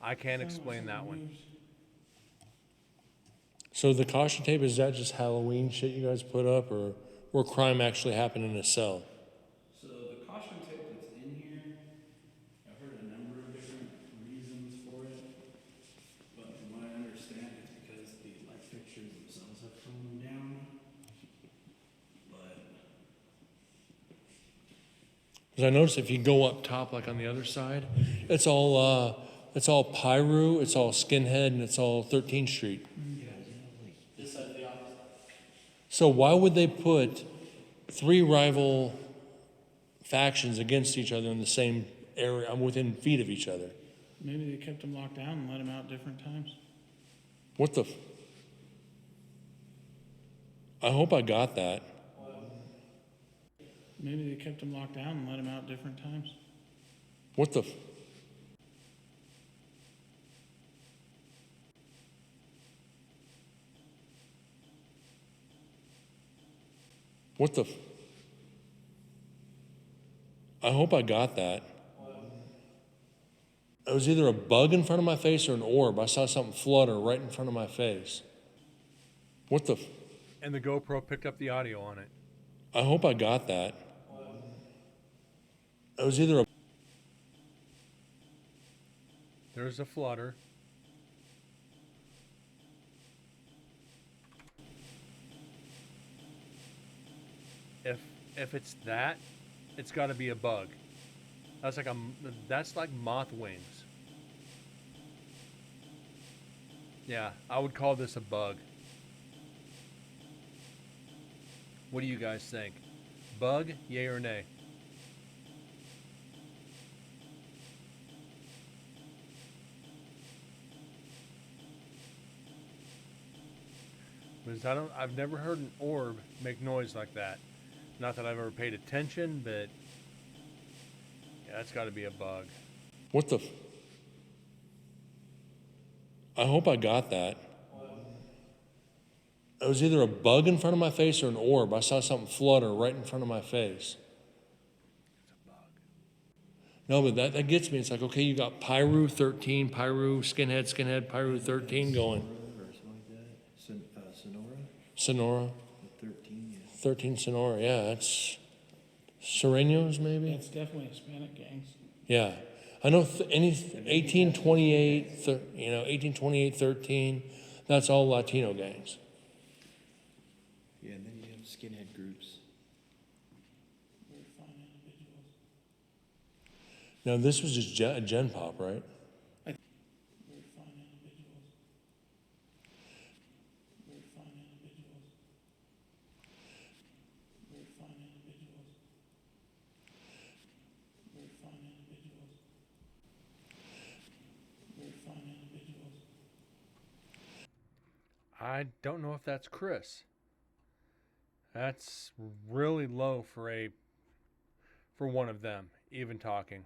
I can't explain that one. So the caution tape, is that just Halloween shit you guys put up, or crime actually happened in a cell? So the caution tape that's in here, I've heard a number of different reasons for it, but from what I understand, it's because the light fixtures themselves have come down. But Because I noticed if you go up top, like on the other side, it's all Pyru, it's all Skinhead, and it's all 13th Street. this side of the office, So why would they put 3 rival factions against each other in the same area, within feet of each other? Maybe they kept them locked down and let them out different times. What the? I hope I got that. Maybe they kept them locked down and let them out different times. What the? What the? I hope I got that. It was either a bug in front of my face or an orb. I saw something flutter right in front of my face. What the? And the GoPro picked up the audio on it. I hope I got that. It was either a. There's a flutter. If it's that, it's got to be a bug. That's like moth wings. Yeah, I would call this a bug. What do you guys think? Bug, yay or nay? Because I've never heard an orb make noise like that. Not that I've ever paid attention, but yeah, that's got to be a bug. What the? I hope I got that. It was either a bug in front of my face or an orb. I saw something flutter right in front of my face. It's a bug. No, but that gets me. It's like, okay, you got Pyru 13, Pyru, Skinhead, Pyru 13 going. Or something like that. Sonora? Sonora, The 13, yeah. 13 Sonora. Yeah, that's Serenos maybe? It's definitely Hispanic gangs. Yeah. I know any 1828, 1828, 13, that's all Latino gangs. Yeah, and then you have skinhead groups. Very fine individuals. Now, this was just Gen Pop, right? Very fine individuals. Very fine individuals. Very fine individuals. Very fine individuals. Very fine individuals. I don't know if that's Chris. That's really low for one of them, even talking.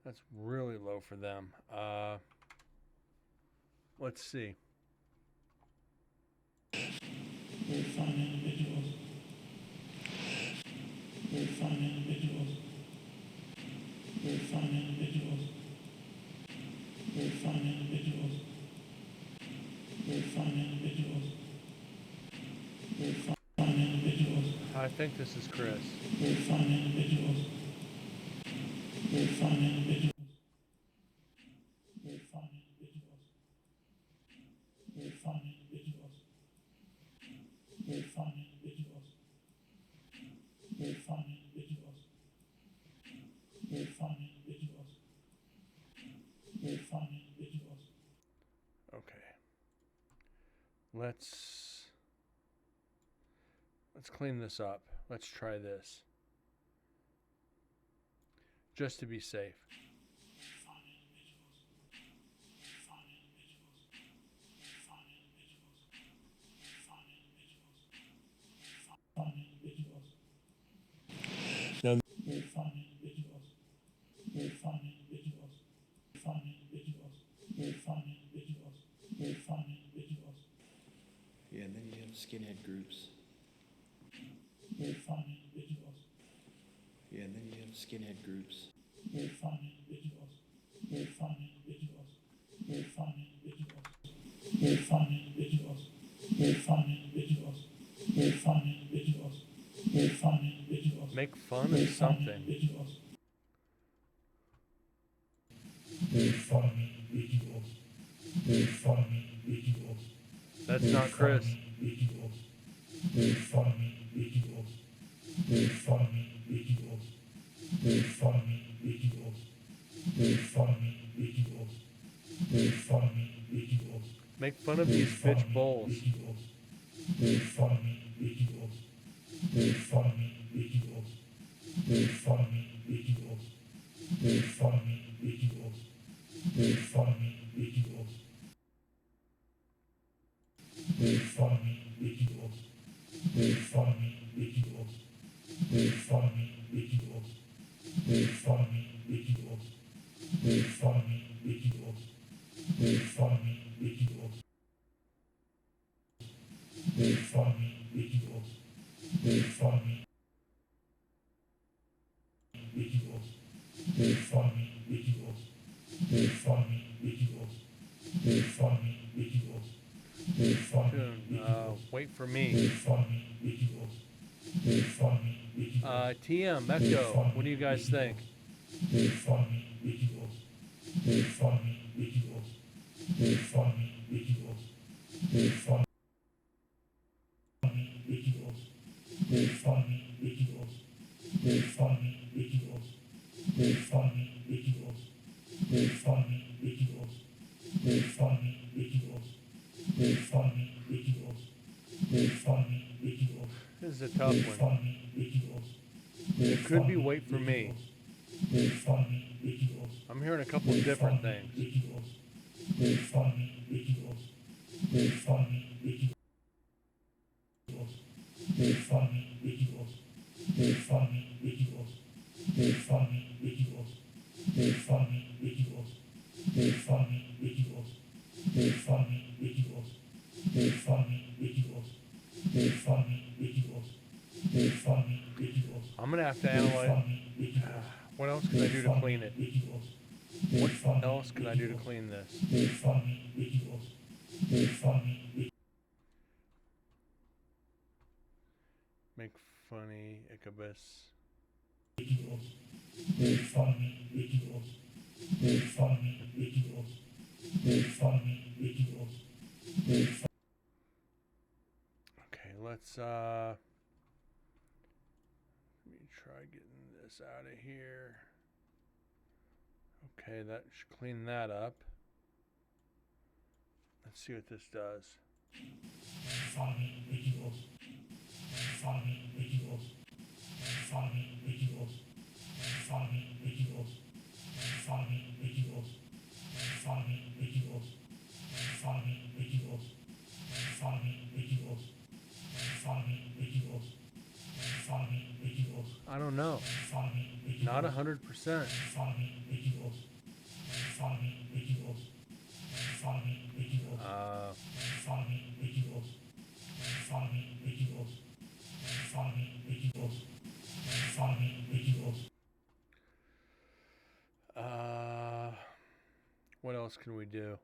That's really low for them. Let's see. Very fine individuals. Very fine individuals. Very fine individuals. Very fine individuals. Very fine individuals. Very fine individuals. I think this is Chris. Very fine individuals. Very fine individuals. Very fine individuals. Very fine individuals. Very fine individuals. Very fine individuals. Very fine individuals. Very fine individuals. Okay. Let's clean this up. Let's try this. Just to be safe. Now, Very fine individuals. Very fine individuals. Fine individuals. Very fine individuals. Very fine individuals. Yeah, and then you have skinhead groups. Very fine individuals. Yeah, and then you have skinhead groups. Very fine individuals. Very fine individuals. Very fine individuals. Very fine individuals. Very fine individuals. Very fine individuals. Very fine individuals. Make fun Very of fine something. individuals. Very fine individuals. Very fine individuals. That's not Chris. Individuals. Very fine individuals. Very fine individuals. Very fine individuals. Very fine individuals. Very fine individuals. Make fun of these bitch bulls. Very fine individuals. Very fine individuals. Very fine individuals. Very fine individuals. Very fine individuals. Very fine individuals. Very fine individuals. Very fine individuals. Very fine individuals. Very fine individuals. Very fine individuals. Very fine individuals. Very fine individuals. Very fine individuals. Very fine individuals. Very fine individuals. Very fine Wait for me. Very fine individuals. Very fine individuals. TM, Echo, what do you guys think? Very fine individuals. Very fine individuals. Very fine individuals. Very fine individuals. Very fine individuals. Very fine individuals. Very fine individuals. Very fine individuals. Very fine individuals. Very fine individuals. Very fine individuals. This is a tough Very one. fine individuals. Very It could be fine wait for me. Very fine individuals. I'm hearing a couple of different things. Individuals. Very fine individuals. Very fine individuals. Very fine individuals. Very fine individuals. Very fine individuals. Very fine individuals. Very fine individuals. Very fine individuals. Very fine individuals. Very fine individuals. Very fine individuals. I'm gonna have to Very analyze. fine individuals. What else can I do to clean it? Very What fine else can I do to individuals. clean this? Very fine individuals. Very fine individuals. Make funny Ichabus. Very fine individuals. Very fine individuals. Very fine individuals. Very fine. Okay, let's let me try getting this out of here. Okay, that should clean that up. Let's see what this does. Fine individuals. Fine individuals. Fine individuals. Fine individuals. Fine individuals. Fine individuals. Fine individuals. Fine individuals. Fine individuals. I don't know. Not 100%. What else can we do?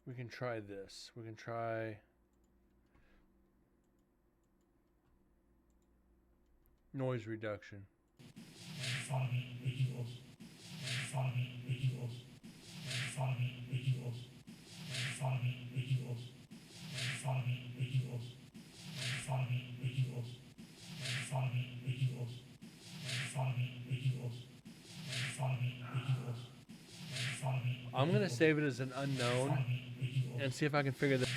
We can try this. We can try noise reduction. I'm going to save it as an unknown and see if I can figure this.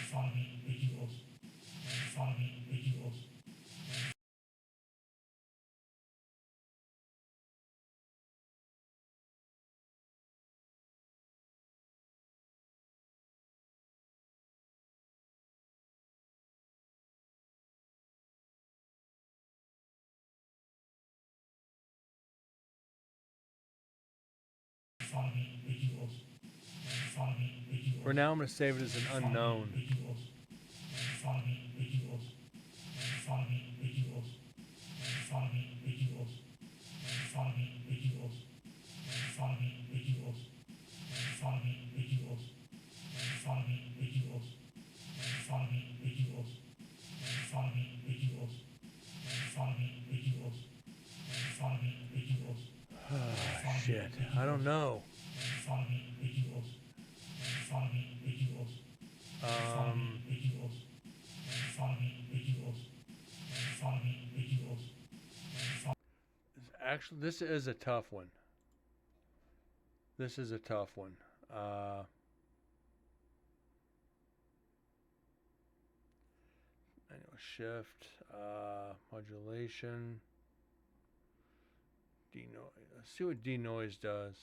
For now, I'm going to save it as an unknown. Shit, I don't know. Actually, this is a tough one. This is a tough one. Manual shift, modulation, denoise. Let's see what denoise does.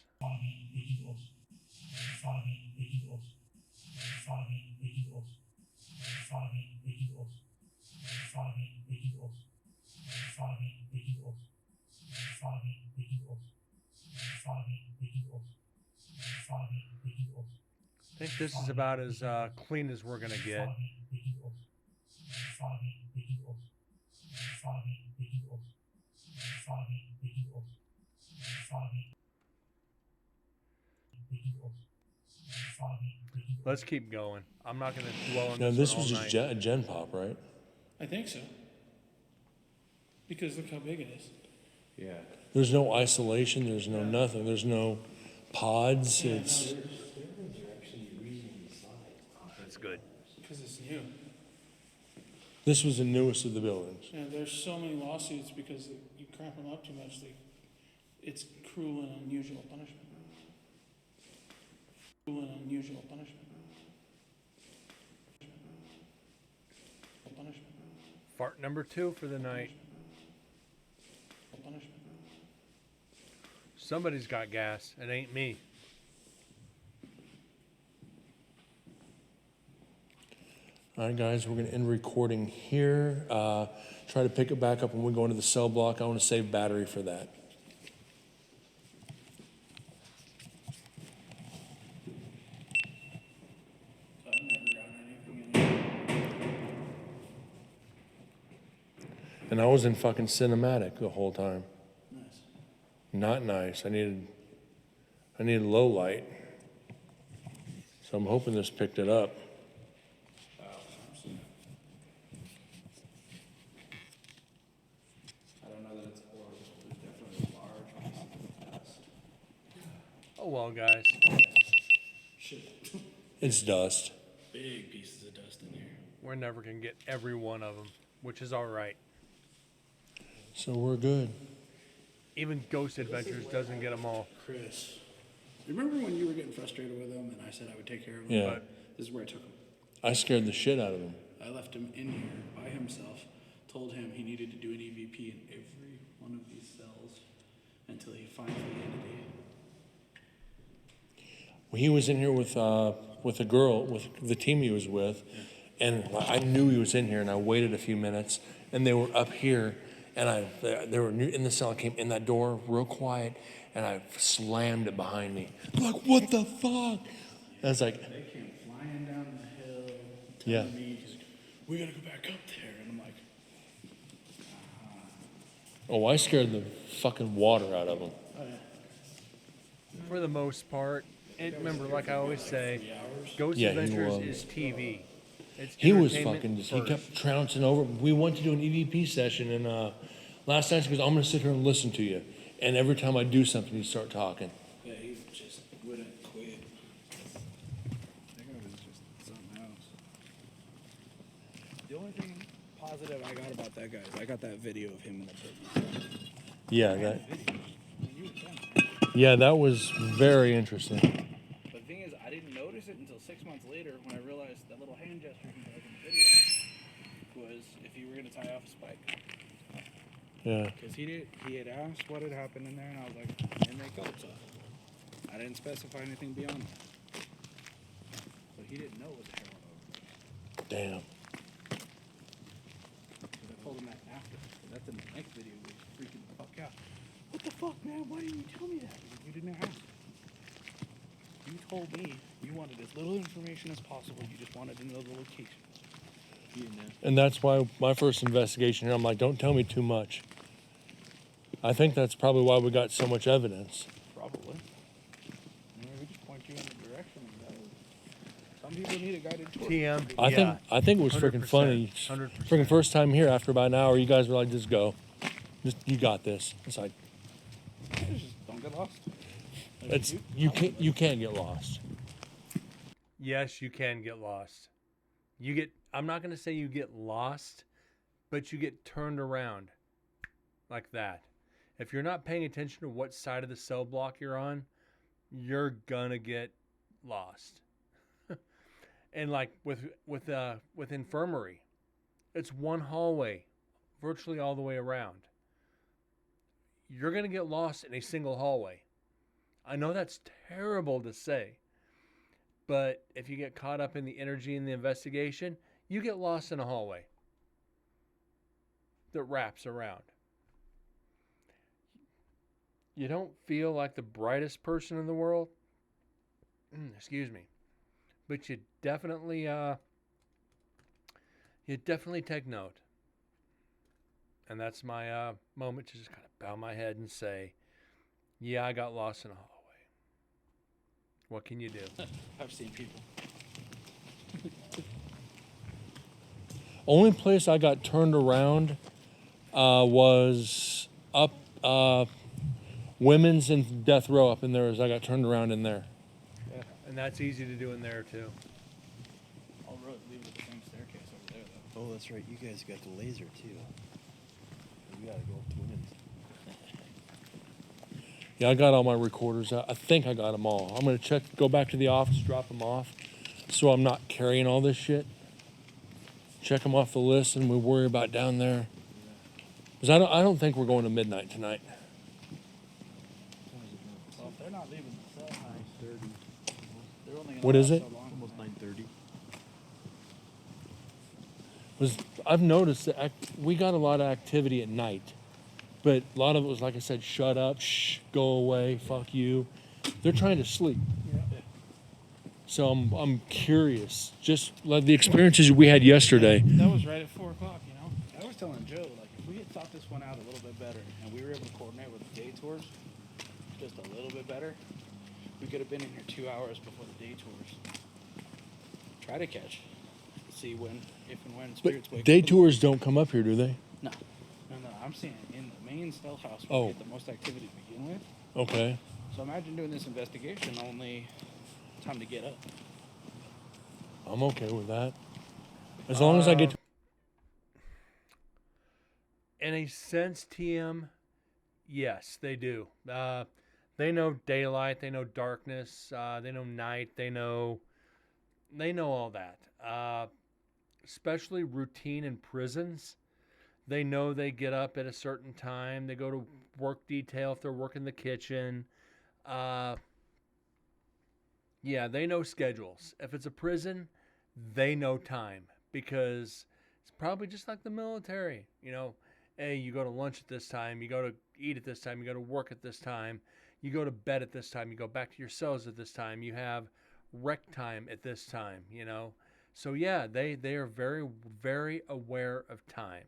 I think this is about as clean as we're gonna get. Let's keep going. I'm not gonna dwell on Now, this. this one was all just night. a gen pop, right? I think so. Because look how big it is. Yeah. There's no isolation. There's no nothing. There's no pods. Yeah, It's no, That's good. because it's new. this was the newest of the buildings. Yeah, there's so many lawsuits because you cramp them up too much. It's cruel and unusual punishment. Cruel and unusual punishment. Punishment. Fart number 2 for the night. Punishment. Somebody's got gas. It ain't me. All right, guys, we're going to end recording here. Try to pick it back up when we go into the cell block. I want to save battery for that. I've never gotten anything in. And I was in fucking cinematic the whole time. Nice. Not nice. I needed low light. So I'm hoping this picked it up. I don't know that it's horrible. There's definitely large pieces of dust. Oh well, guys. Shit. It's dust. Big pieces of dust in here. We're never gonna get every one of them, which is all right. So we're good. Even Ghost Adventures doesn't get them all. Chris, remember when you were getting frustrated with him and I said I would take care of him? Yeah. But this is where I took him. I scared the shit out of him. I left him in here by himself, told him he needed to do an EVP in every one of these cells until he finds the entity. He was in here with a girl, with the team he was with, And I knew he was in here, and I waited a few minutes, and they were up here, and they were in the cell. I came in that door real quiet, and I slammed it behind me. Like, what the fuck? I was like, They came flying down the hill, yeah. telling me, just, we gotta go back up there. And I'm like, Oh, I scared the fucking water out of them. For the most part, remember, like I always say, Ghost Yeah, he Adventures was. is TV. It's He was entertainment fucking just, he first. kept trouncing over. We went to do an EVP session, and last night he goes, I'm going to sit here and listen to you. And every time I do something, you start talking. yeah, he just wouldn't quit. That guy was just something else. The only thing positive I got about that guy is I got that video of him in the pit. Yeah, I had that, the video. I mean, you would have done it. yeah, that was very interesting. But the thing is, I didn't notice it until 6 months later when I realized that little hand gesture he had in the video was if you were going to tie off a spike. Yeah. Because he had asked what had happened in there, and I was like, inmate gulps off. I didn't specify anything beyond that. So he didn't know it was a heroin overdose. Damn. Because I told him that after. So that's in the next video where he's freaking the fuck out. What the fuck, man? Why didn't you tell me that? He's like, you didn't ask. You told me you wanted as little information as possible. You just wanted to know the location. You didn't ask. And that's why my first investigation here, I'm like, don't tell me too much. I think that's probably why we got so much evidence. Probably. Maybe we just point you in the direction and go. Some people need a guided tour. TM. I think it was freaking 100%, funny. 100%. Freaking first time here after about an hour, you guys were like, just go. Just, you got this. It's like, Just don't get lost. it's, you can't get lost. Yes, you can get lost. I'm not going to say you get lost, but you get turned around like that. If you're not paying attention to what side of the cell block you're on, you're gonna get lost. And like with infirmary, it's one hallway, virtually all the way around. You're gonna get lost in a single hallway. I know that's terrible to say, but if you get caught up in the energy in the investigation, you get lost in a hallway that wraps around. You don't feel like the brightest person in the world. Excuse me. But you definitely take note. And that's my moment to just kind of bow my head and say, yeah, I got lost in a hallway. What can you do? I've seen people. Only place I got turned around was up women's and death row up in there. As I got turned around in there. Yeah. And that's easy to do in there too. All roads lead to the same staircase over there, though. Oh, that's right. You guys got the laser too. You gotta go up to women's. Yeah, I got all my recorders. I think I got them all. I'm gonna go back to the office, drop them off, so I'm not carrying all this shit. Check them off the list, and we worry about down there. Because I don't think we're going to midnight tonight. Well, if they're not leaving the cell, 9:30. They're only gonna What is last it? so long. Almost 9:30. I've noticed that we got a lot of activity at night, but a lot of it was, like I said, shut up, shh, go away, fuck you. They're trying to sleep. So I'm curious, just like the experiences we had yesterday. That was right at 4 o'clock, you know? I was telling Joe, like, if we had thought this one out a little bit better and we were able to coordinate with the day tours just a little bit better, we could have been in here 2 hours before the day tours. Try to catch. See if and when spirits But wake day up. tours don't come up here, do they? No. I'm saying in the main cell house Oh. we get the most activity to begin with. Okay. So imagine doing this investigation only time to get up. I'm okay with that. As long as I get to. In a sense, TM, yes, they do. They know daylight, they know darkness, they know night, they know all that. Especially routine in prisons. They know they get up at a certain time. They go to work detail if they're working the kitchen. Yeah, they know schedules. If it's a prison, they know time. because it's probably just like the military. You know, hey, you go to lunch at this time, you go to eat at this time, you go to work at this time, you go to bed at this time, you go back to your cells at this time, you have rec time at this time, you know. So yeah, they are very, very aware of time.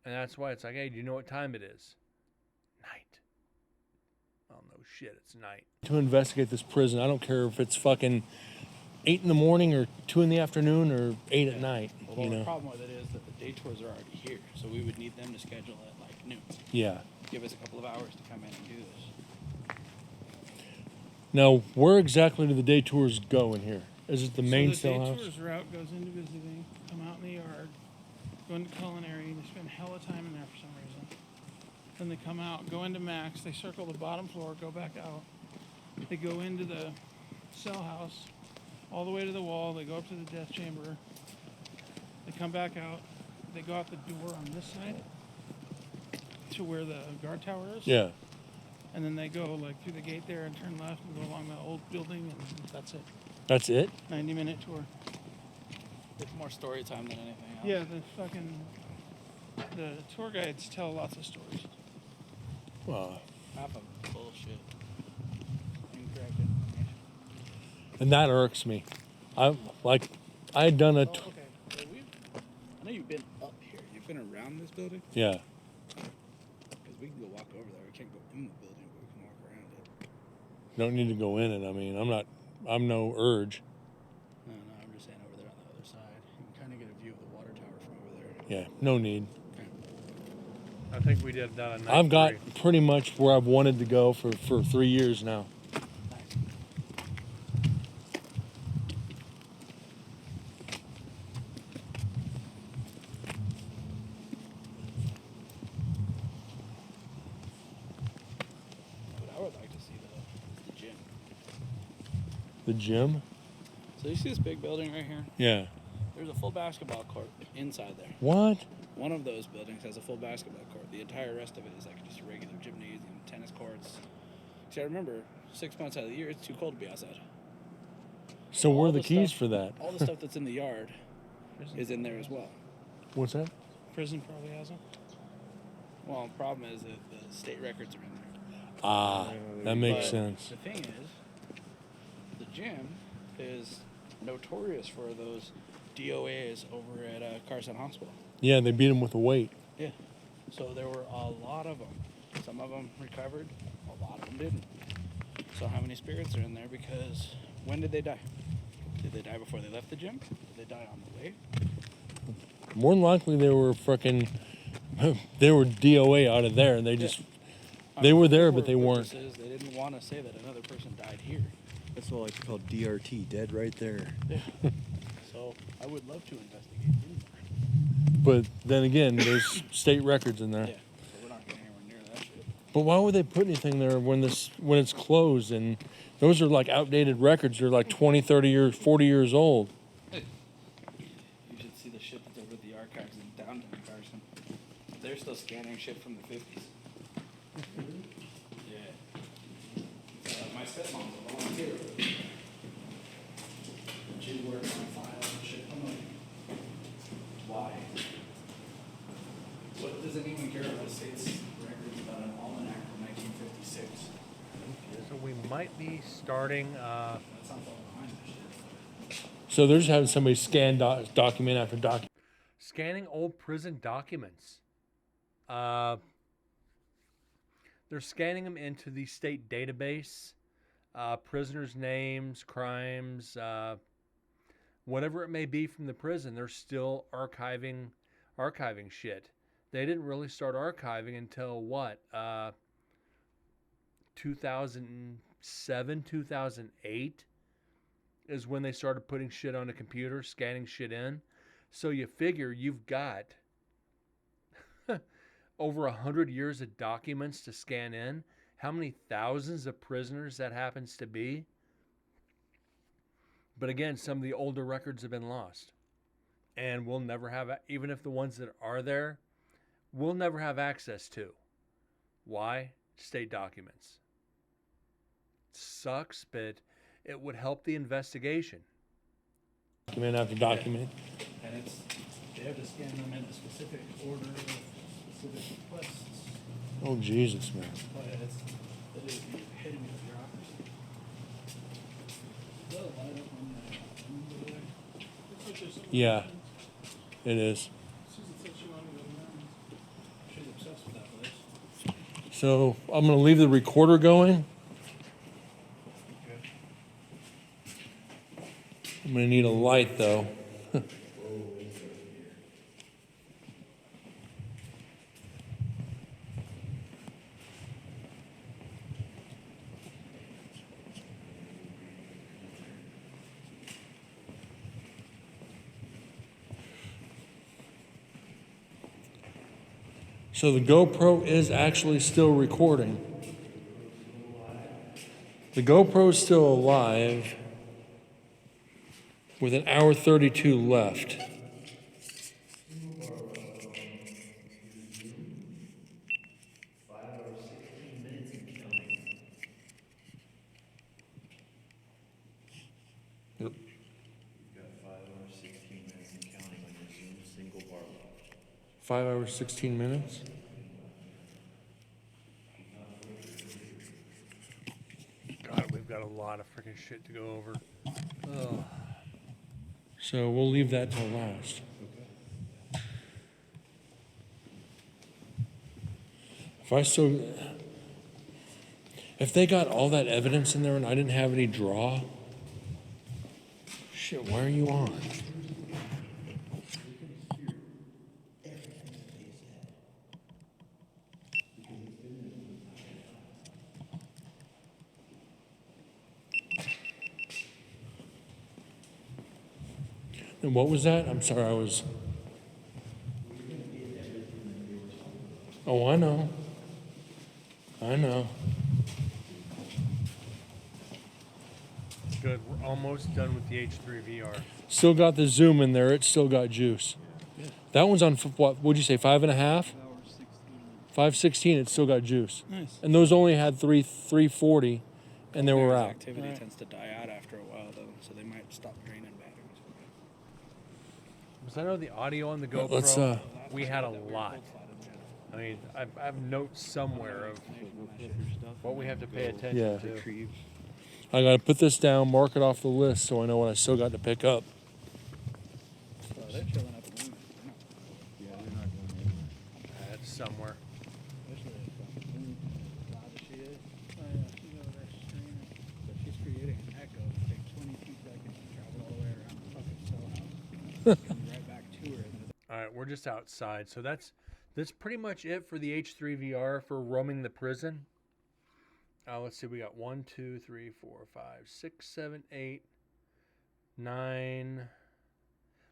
And that's why it's like, hey, do you know what time it is? Night. Oh no shit, it's night. To investigate this prison, I don't care if it's fucking 8 in the morning or 2 in the afternoon or 8 at night. Although You the know. problem with it is that the day tours are already here, so we would need them to schedule at like noon. Yeah. Give us a couple of hours to come in and do this. Now, where exactly do the day tours go in here? Is it the main so cell the day house? tours route goes into visiting, come out in the yard, go into culinary, they spend hella time in there for some reason. Then they come out, go into Max, they circle the bottom floor, go back out. They go into the cell house, all the way to the wall, they go up to the death chamber. They come back out, they go out the door on this side to where the guard tower is. Yeah. And then they go like through the gate there and turn left and go along the old building, and that's it. That's it? 90-minute tour. It's more story time than anything else. Yeah, the tour guides tell lots of stories. Well, Half of them bullshit. Incorrect information. and that irks me. I had done a. Oh, okay. So I know you've been up here. You've been around this building? Yeah. Because we can go walk over there. We can't go in the building, but we can walk around it. Don't need to go in it. I mean, I'm no urge. No, I'm just saying over there on the other side. You can kind of get a view of the water tower from over there. Yeah, no need. I think we did that on night I've got 3. pretty much where I've wanted to go for 3 years now. What I would like to see, though, is the gym. The gym? So you see this big building right here? Yeah. There's a full basketball court inside there. What? One of those buildings has a full basketball court. The entire rest of it is like just a regular gymnasium, tennis courts. See, I remember 6 months out of the year, it's too cold to be outside. So where All are the keys stuff- for that? All the stuff that's in the yard is in there as well. What's that? Prison probably has them. Well, the problem is that the state records are in there. Ah, that makes But sense. The thing is, the gym is notorious for those DOAs over at Carson Hospital. Yeah, they beat him with a weight. Yeah. So there were a lot of them. Some of them recovered, a lot of them didn't. So how many spirits are in there? Because when did they die? Did they die before they left the gym? Did they die on the way? More than likely, they were freaking. They were DOA out of there, and they just. They were there, but they weren't. They didn't want to say that another person died here. That's what I like to call DRT, dead right there. Yeah. So I would love to investigate in But then again, there's state records in there. there. Yeah. So we're not getting anywhere near that shit. But why would they put anything there when it's closed? And those are like outdated records. They're like 20, 30 years, 40 years old. You should see the shit that's over at the archives in downtown Carson. They're still scanning shit from the 50s. Yeah. My stepmom's a volunteer. She works on files and shit. I'm like, why? What does anyone care about the state's records about an almanac from 1956? So we might be starting. That's not all behind this shit. So they're just having somebody scan document after document. Scanning old prison documents. They're scanning them into the state database. Prisoners' names, crimes, whatever it may be from the prison. They're still archiving shit. They didn't really start archiving until what? 2007, 2008 is when they started putting shit on a computer, scanning shit in. So you figure you've got over 100 years of documents to scan in. How many thousands of prisoners that happens to be? But again, some of the older records have been lost. And we'll never have, even if the ones that are there, we'll never have access to. Why? State documents. Sucks, but it would help the investigation. document after document. And they have to scan them in a specific order, specific requests. Oh, Jesus, man. But it is the epitome of bureaucracy. Is that a light up on the over there? Looks like there's someone Yeah, it is. Susan said she wanted to go around. She's obsessed with that place. So I'm going to leave the recorder going. Okay. I'm going to need a light, though. So the GoPro is actually still recording. The GoPro is still alive with an hour 32 left. Yep. You've got 5 hours, 16 minutes and counting on your Zoom single bar left. 5 hours, 16 minutes. God, we've got a lot of freaking shit to go over. Ugh. So we'll leave that till last. If they got all that evidence in there and I didn't have any draw, shit, why are you on? And what was that? I'm sorry, I was. Oh, I know. I know. Good. We're almost done with the H3 VR. Still got the zoom in there. It's still got juice. That one's on what? What'd you say? 5.5? 5.16. It's still got juice. Nice. And those only had 340, and they were Battery's out. Activity tends to die out after a while, though, so they might stop draining batteries. Because I know the audio on the GoPro, Let's, we had a lot. I mean, I have notes somewhere of what we have to pay attention Yeah. to. I got to put this down, mark it off the list, so I know what I still got to pick up. So they're chilling up in Luna. Yeah, they're not going anywhere. That's somewhere. She is. Oh, yeah, she's over there screaming. But she's creating an echo to take 22 seconds to travel all the way around the fucking cell house. Coming right back to her. All right, we're just outside. So that's pretty much it for the H3 VR for roaming the prison. Let's see, we got 1, 2, 3, 4, 5, 6, 7, 8, 9.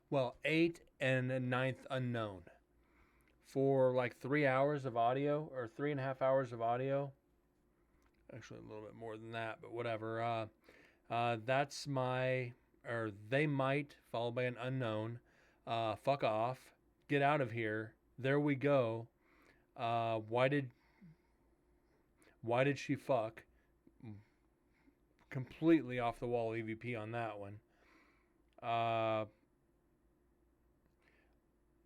Well, 8 and a 9th unknown. For like 3 hours of audio, or 3.5 hours of audio. Actually, a little bit more than that, but whatever. That's my, or they might, followed by an unknown. Fuck off. Get out of here. There we go. Why did she fuck? Completely off the wall EVP on that one.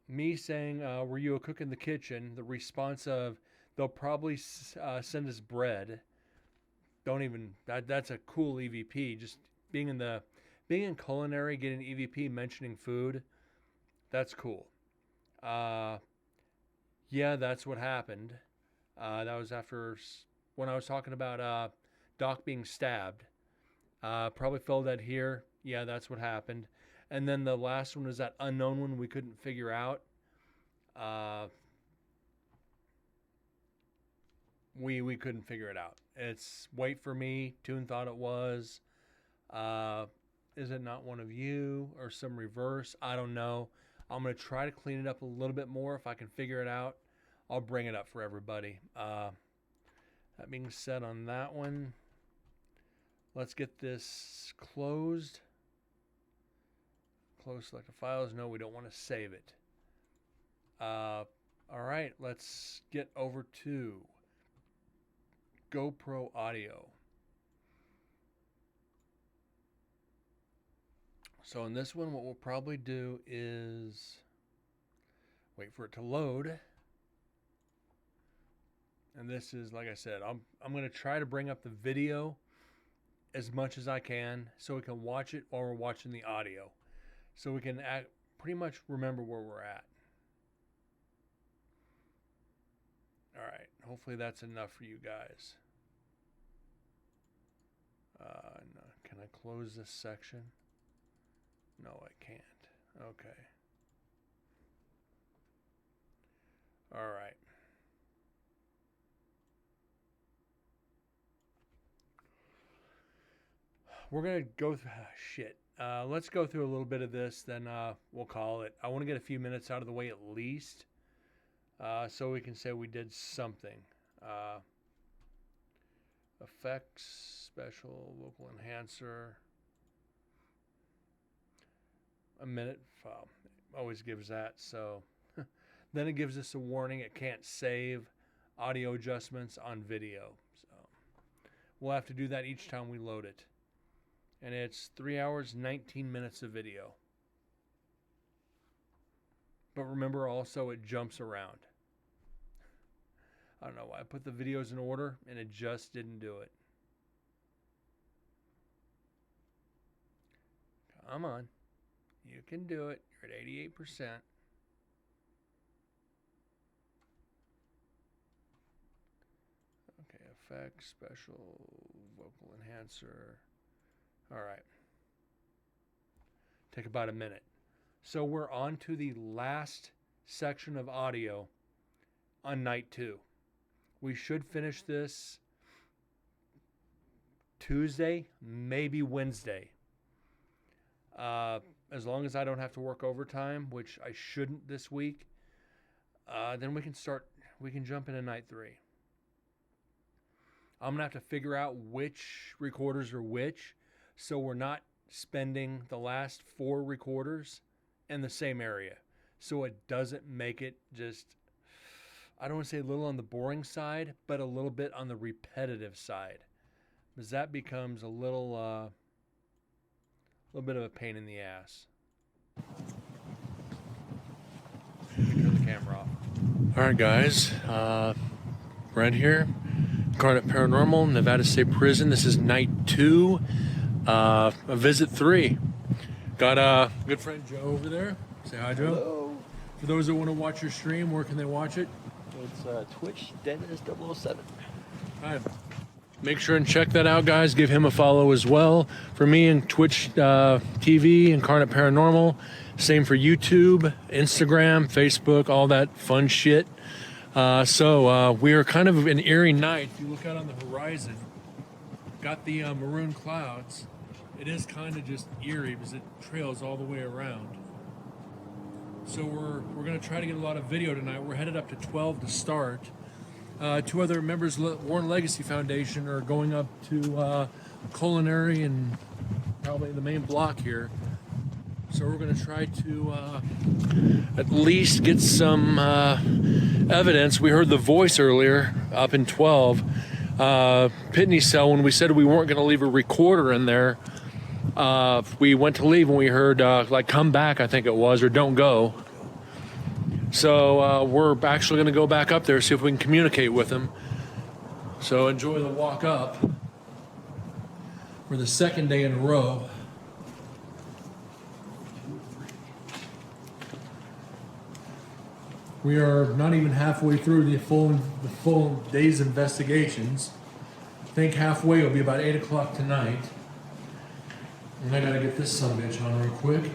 Me saying, were you a cook in the kitchen? The response of, they'll probably send us bread. Don't even, that's a cool EVP. Just being in culinary, getting EVP mentioning food, that's cool. Yeah, that's what happened. That was after when I was talking about Doc being stabbed. Probably fell dead here. Yeah, that's what happened. And then the last one was that unknown one we couldn't figure out. We couldn't figure it out. It's wait for me. Toon thought it was. Is it not one of you or some reverse? I don't know. I'm going to try to clean it up a little bit more. If I can figure it out, I'll bring it up for everybody. That being said on that one, let's get this closed. Close selected files. No, we don't want to save it. All right, let's get over to GoPro audio. So in this one, what we'll probably do is wait for it to load. And this is, like I said, I'm going to try to bring up the video as much as I can so we can watch it while we're watching the audio. So we can pretty much remember where we're at. All right. Hopefully that's enough for you guys. No. Can I close this section? No, I can't. Okay. All right. We're going to go through, let's go through a little bit of this, then we'll call it. I want to get a few minutes out of the way at least, so we can say we did something. Effects, special, local enhancer. A minute, always gives that, so. Then it gives us a warning it can't save audio adjustments on video. So we'll have to do that each time we load it. And it's 3 hours, 19 minutes of video. But remember also it jumps around. I don't know why I put the videos in order and it just didn't do it. Come on. You can do it. You're at 88%. Okay, effects, special, vocal enhancer. All right. Take about a minute. So we're on to the last section of audio on night 2. We should finish this Tuesday, maybe Wednesday. As long as I don't have to work overtime, which I shouldn't this week, then we can jump into night 3. I'm going to have to figure out which recorders are which, so we're not spending the last 4 recorders in the same area. So it doesn't make it just, I don't want to say a little on the boring side, but a little bit on the repetitive side. Because that becomes a little bit of a pain in the ass. Turn the camera off. All right, guys. Brent here. Incarnate Paranormal, Nevada State Prison. This is night 2. Visit 3. Got a good friend Joe over there. Say hi, Joe. Hello. For those that want to watch your stream, where can they watch it? It's Twitch, Dennis007. All right. Make sure and check that out, guys. Give him a follow as well. For me and Twitch TV, Incarnate Paranormal. Same for YouTube, Instagram, Facebook, all that fun shit. So we are kind of an eerie night. If you look out on the horizon, got the maroon clouds. It is kind of just eerie because it trails all the way around. So we're going to try to get a lot of video tonight. We're headed up to 12 to start. 2 other members of Warren Legacy Foundation are going up to Culinary and probably the main block here. So we're going to try to at least get some evidence. We heard the voice earlier up in 12. Pitney Cell, when we said we weren't going to leave a recorder in there, we went to leave and we heard like come back, I think it was, or don't go. So we're actually going to go back up there, see if we can communicate with them. So enjoy the walk up for the second day in a row. We are not even halfway through the full day's investigations. I think halfway will be about 8 o'clock tonight. And I gotta get this sumbitch on real quick.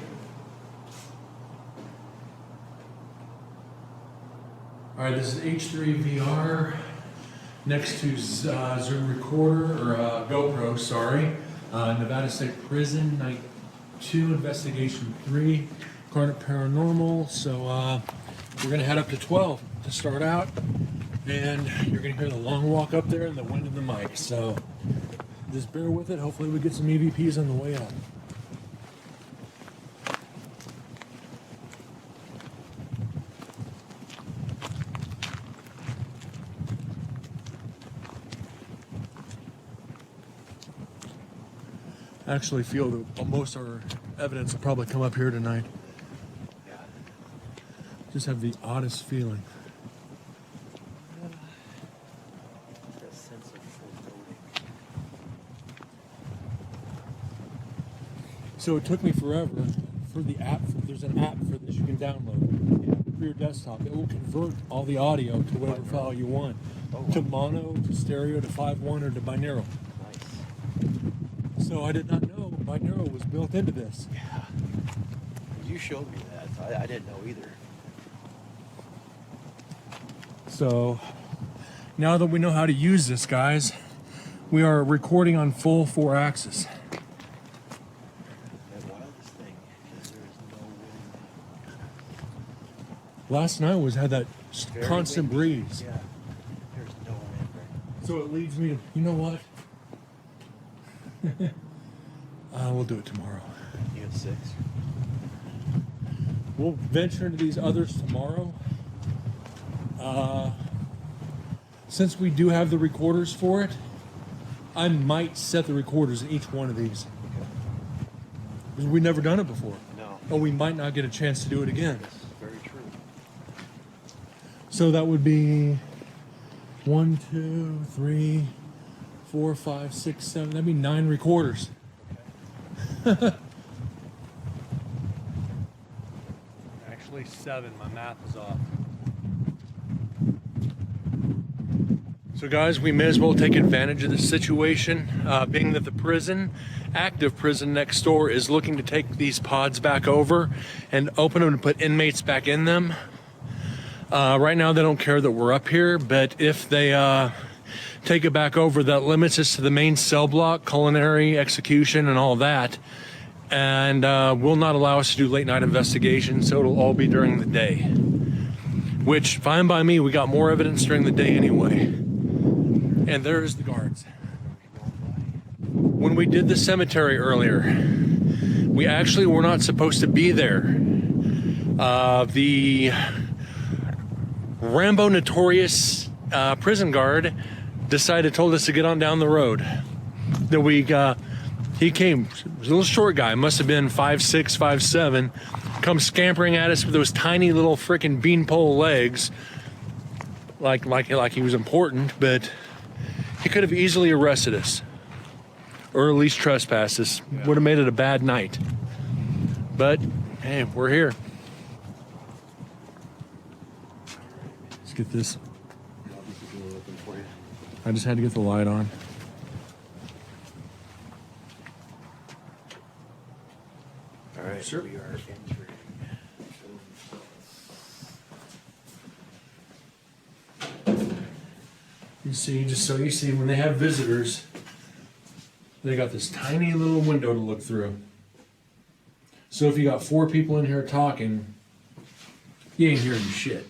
All right, this is H3VR next to Zoom Recorder, or GoPro, sorry. Nevada State Prison, night 2, investigation 3, Incarnate Paranormal. So we're gonna head up to 12 to start out, and you're gonna hear the long walk up there and the wind in the mic. So just bear with it. Hopefully we get some EVPs on the way up. actually feel that most of our evidence will probably come up here tonight. Yeah. Just have the oddest feeling. That sense of foreboding. So it took me forever for the app. There's an app for this you can download for your desktop. It will convert all the audio to whatever file you want. To mono, to stereo, to 5.1, or to binaural. Nice. So I did not know binaural was built into this. Yeah. You showed me that. I didn't know either. So now that we know how to use this, guys, we are recording on full 4-axis. The wildest thing is there is no wind. Last night had that Very constant windy. breeze. Yeah. There's no wind right So it leads me to, you know what? We'll do it tomorrow. now. You have 6. We'll venture into these others tomorrow. Since we do have the recorders for it, I might set the recorders in each one of these. Because we've never done it before. No. Or we might not get a chance to do it again. This is very true. So that would be 1, 2, 3, 4, 5, 6, 7. That'd be 9 recorders. Actually 7. My math is off. So guys, we may as well take advantage of this situation, being that the active prison next door is looking to take these pods back over and open them to put inmates back in them. Right now they don't care that we're up here, but if they take it back over, that limits us to the main cell block, culinary, execution, and all that, and will not allow us to do late night investigations, so it'll all be during the day. Which, fine by me, we got more evidence during the day anyway. And there's the guards. When we did the cemetery earlier, we actually were not supposed to be there. The Rambo notorious prison guard told us to get on down the road. He came, he was a little short guy, must have been 5'6", 5'7", come scampering at us with those tiny little frickin' beanpole legs, like he was important, but he could have easily arrested us, or at least trespassed us. Yeah. Would have made it a bad night. But hey, we're here. Let's get this. I just had to get the light on. All right, sure. We are entering. You see, just so you see, when they have visitors, they got this tiny little window to look through. So if you got 4 people in here talking, you ain't hearing shit.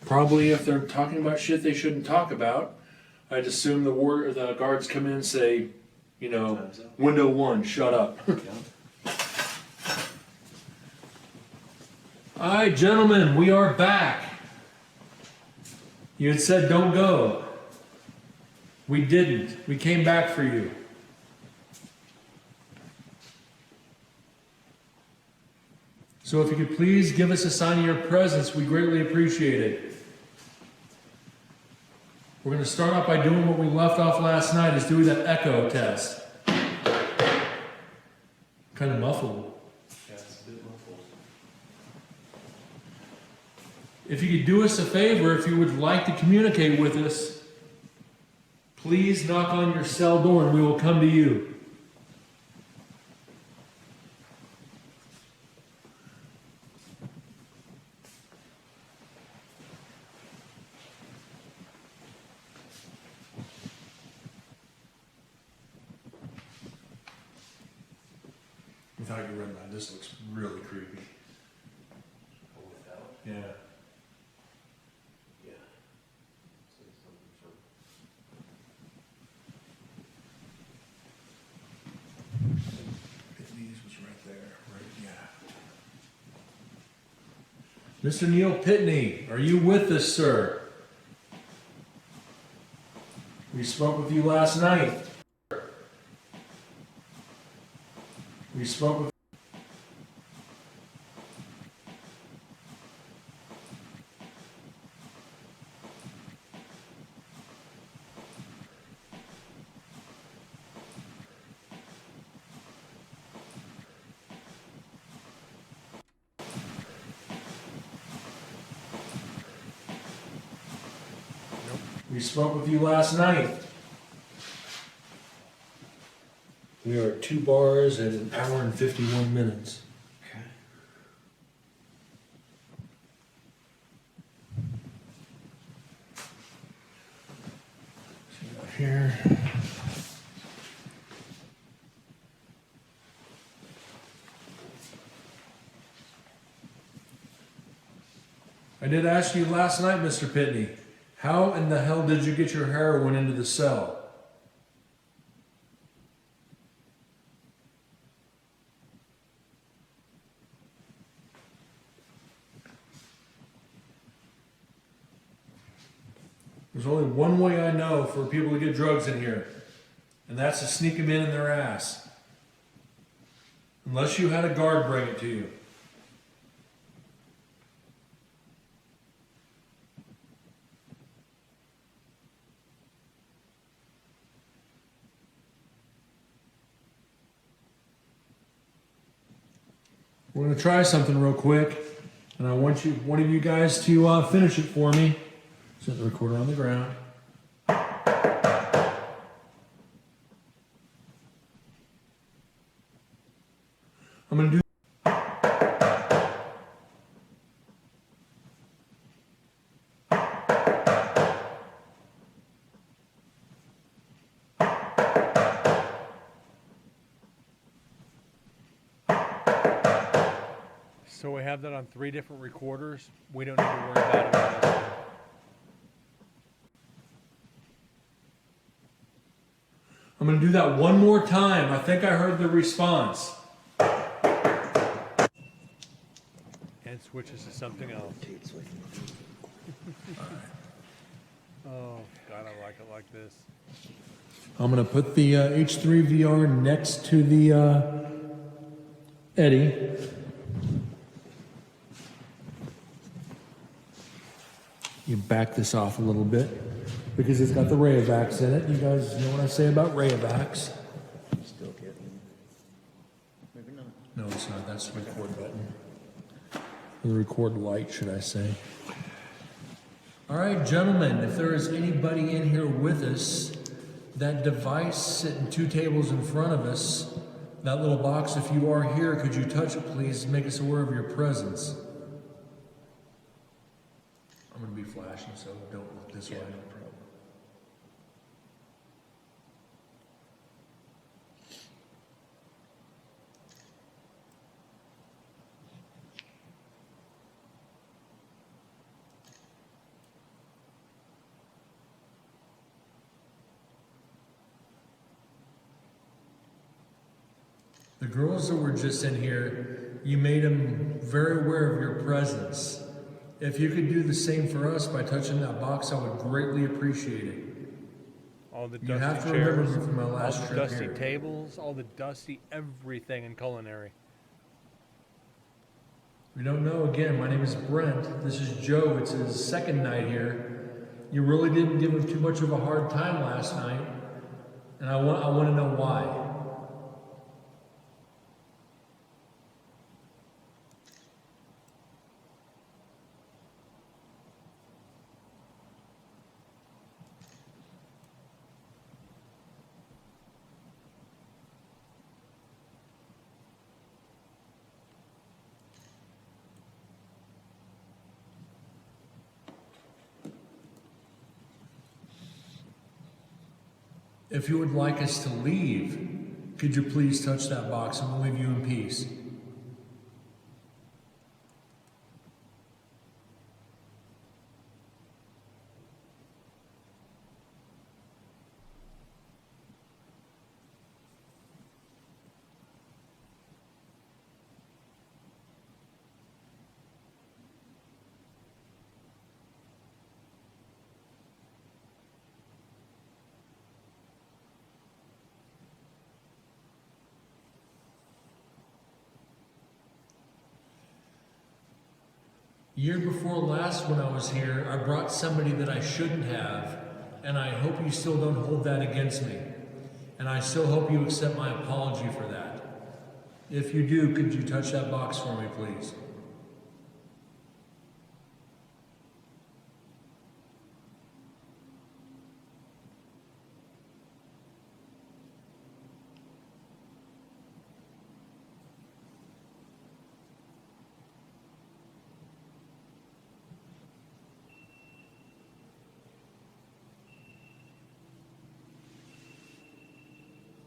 Probably if they're talking about shit they shouldn't talk about, I'd assume the guards come in and say, you know, window 1, shut up. All right, gentlemen, we are back. You had said don't go. We didn't. We came back for you. So if you could please give us a sign of your presence, we greatly appreciate it. We're going to start off by doing what we left off last night, is doing that echo test. Kind of muffled. Yeah, it's a bit muffled. If you could do us a favor, if you would like to communicate with us, please knock on your cell door and we will come to you. Without your red line, this looks really creepy. Oh, without? Yeah. Yeah. Say something from. Pitney's was right there, right? Yeah. Mr. Neil Pitney, are you with us, sir? We We spoke with you last night. We spoke with We spoke with you last night. We are at 2 bars at an hour and 51 minutes. Okay. Here. I did ask you last night, Mr. Pitney, how in the hell did you get your heroin into the cell? There's only one way I know for people to get drugs in here, and that's to sneak them in their ass. Unless you had a guard bring it to you. We're going to try something real quick, and I want one of you guys to finish it for me. Set the recorder on the ground. I'm going to do. So we have that on 3 different recorders. We don't need to worry about it on this one. I'm going to do that one more time. I think I heard the response. And switches to something else. Oh, God, I like it like this. I'm going to put the H3VR next to the Eddie. You back this off a little bit because it's got the Rayovacs in it. You guys know what I say about Rayovacs. Still getting. Maybe not. No, it's not. That's the record button. Or the record light, should I say. All right, gentlemen, if there is anybody in here with us, that device sitting 2 tables in front of us, that little box, if you are here, could you touch it, please? Make us aware of your presence. I'm going to be flashing, so don't look this way. No problem. The girls that were just in here, you made them very aware of your presence. If you could do the same for us by touching that box, I would greatly appreciate it. All the You dusty have to chairs, remember me from my last all the trip dusty here. tables, all the dusty everything in culinary. We don't know, again, my name is Brent. This is Joe. It's his second night here. You really didn't give him too much of a hard time last night, and I want to know why. If you would like us to leave, could you please touch that box and we'll leave you in peace? Year before last when I was here, I brought somebody that I shouldn't have, and I hope you still don't hold that against me. And I still hope you accept my apology for that. If you do, could you touch that box for me, please?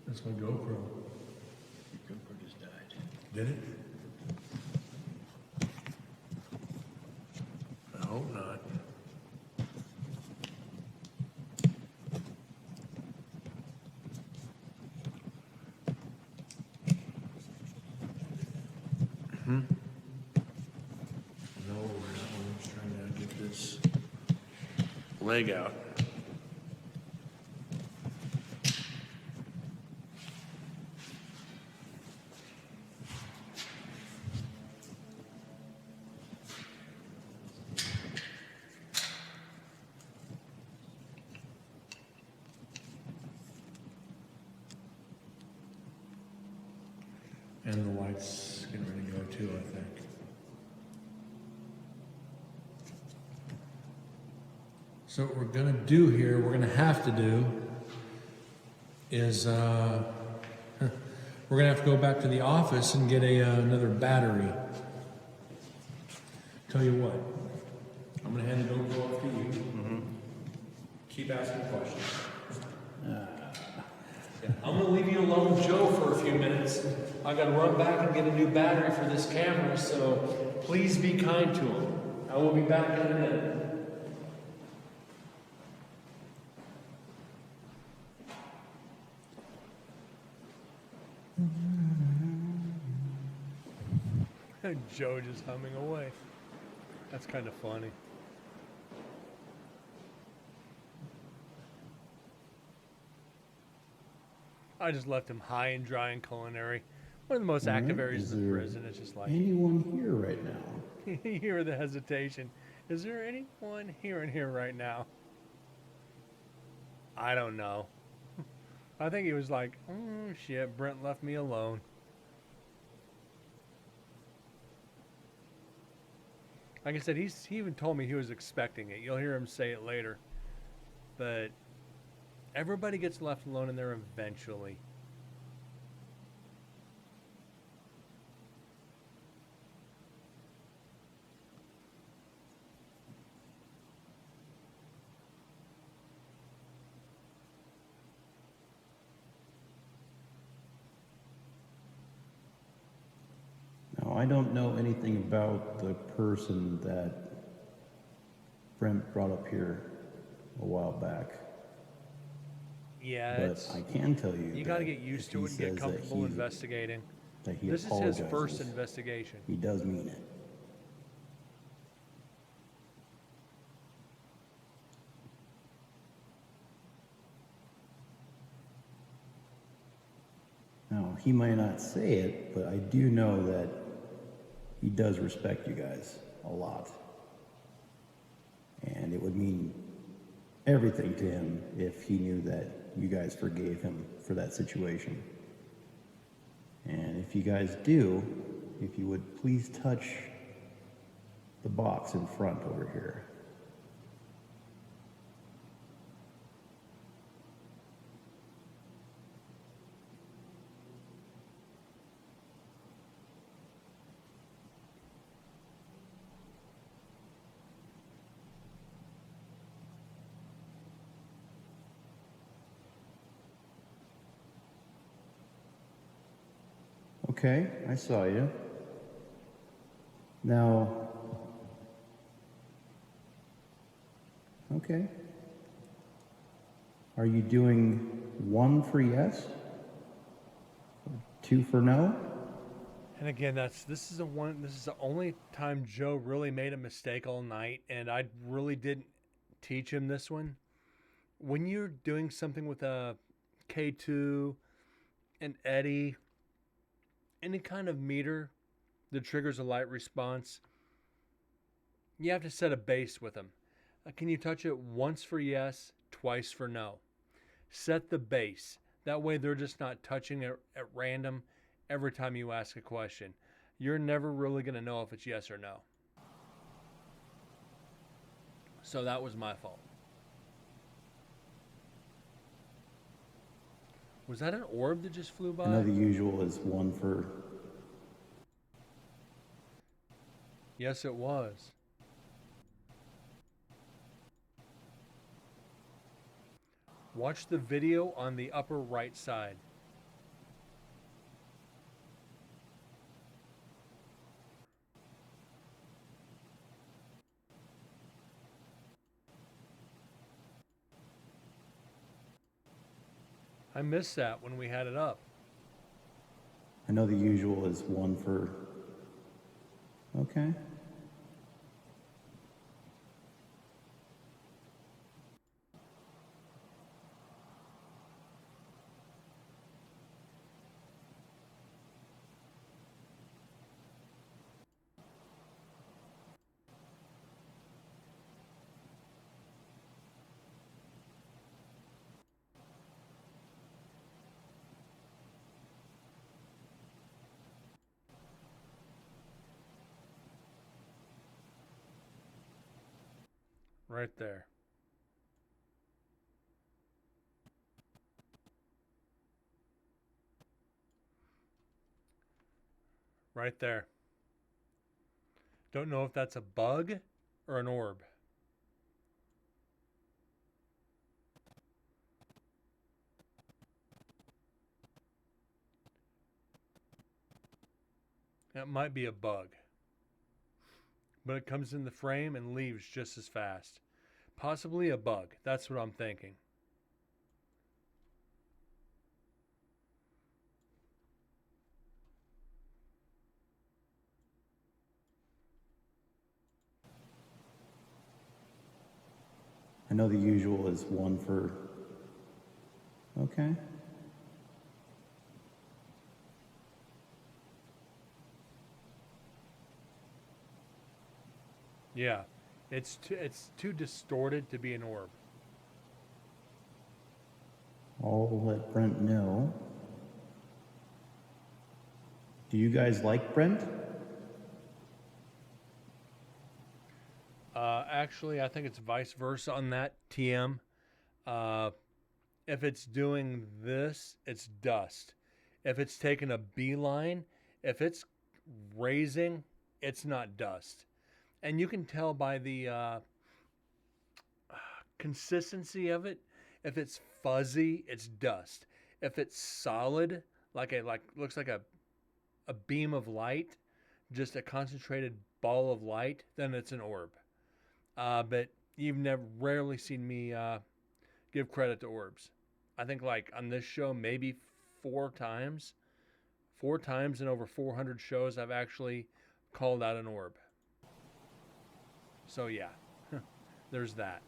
That's my GoPro. Your GoPro just died. Did it? I hope not. No, we're not. I'm just trying to get this leg out. And the light's getting ready to go too, I think. So what we're gonna do here, we're gonna have to do is we're gonna have to go back to the office and get another battery. Tell you what, I'm gonna hand it over to you. Keep asking questions. Yeah, I'm gonna leave you alone with Joe for a few minutes. I gotta run back and get a new battery for this camera, so please be kind to him. I will be back in a minute. Joe just humming away. That's kind of funny. I just left him high and dry in culinary. One of the most active areas of the prison. It's just like, Anyone here right now? you hear the hesitation. Is there anyone here in here right now? I don't know. I think he was like, oh shit, Brent left me alone. Like I said, he even told me he was expecting it. You'll hear him say it later. But everybody gets left alone in there eventually. Now, I don't know anything about the person that Brent brought up here a while back. Yeah, But it's, I can tell you, you got to that get used if to he it and get says that comfortable he- investigating. that he This is his first apologizes, investigation. He does mean it. Now, he might not say it, but I do know that he does respect you guys a lot. And it would mean everything to him if he knew that you guys forgave him for that situation. And if you guys do, if you would please touch the box in front over here. Okay, I saw you. Now, okay. Are you doing 1 for yes? 2 for no? And again, this is the only time Joe really made a mistake all night, and I really didn't teach him this one. When you're doing something with a K2, an Eddy, any kind of meter that triggers a light response, You have to set a base with them. Can you touch it once for yes, twice for no? Set the base. That way they're just not touching it at random every time you ask a question. You're never really going to know if it's yes or no. So that was my fault. Was that an orb that just flew by? I know the usual is one for. Yes, it was. Watch the video on the upper right side. I missed that when we had it up. I know the usual is one for. Okay. Right there. Right there. Don't know if that's a bug or an orb. That might be a bug. But it comes in the frame and leaves just as fast. Possibly a bug. That's what I'm thinking. I know the usual is one for. Okay. Yeah. It's too distorted to be an orb. I'll let Brent know. Do you guys like Brent? Actually, I think it's vice versa on that, TM. If it's doing this, it's dust. If it's taking a beeline, if it's raising, it's not dust. And you can tell by the consistency of it. If it's fuzzy, it's dust. If it's solid, looks like a beam of light, just a concentrated ball of light, then it's an orb. But you've rarely seen me give credit to orbs. I think like on this show, maybe 4 times. 4 times in over 400 shows, I've actually called out an orb. So yeah, there's that.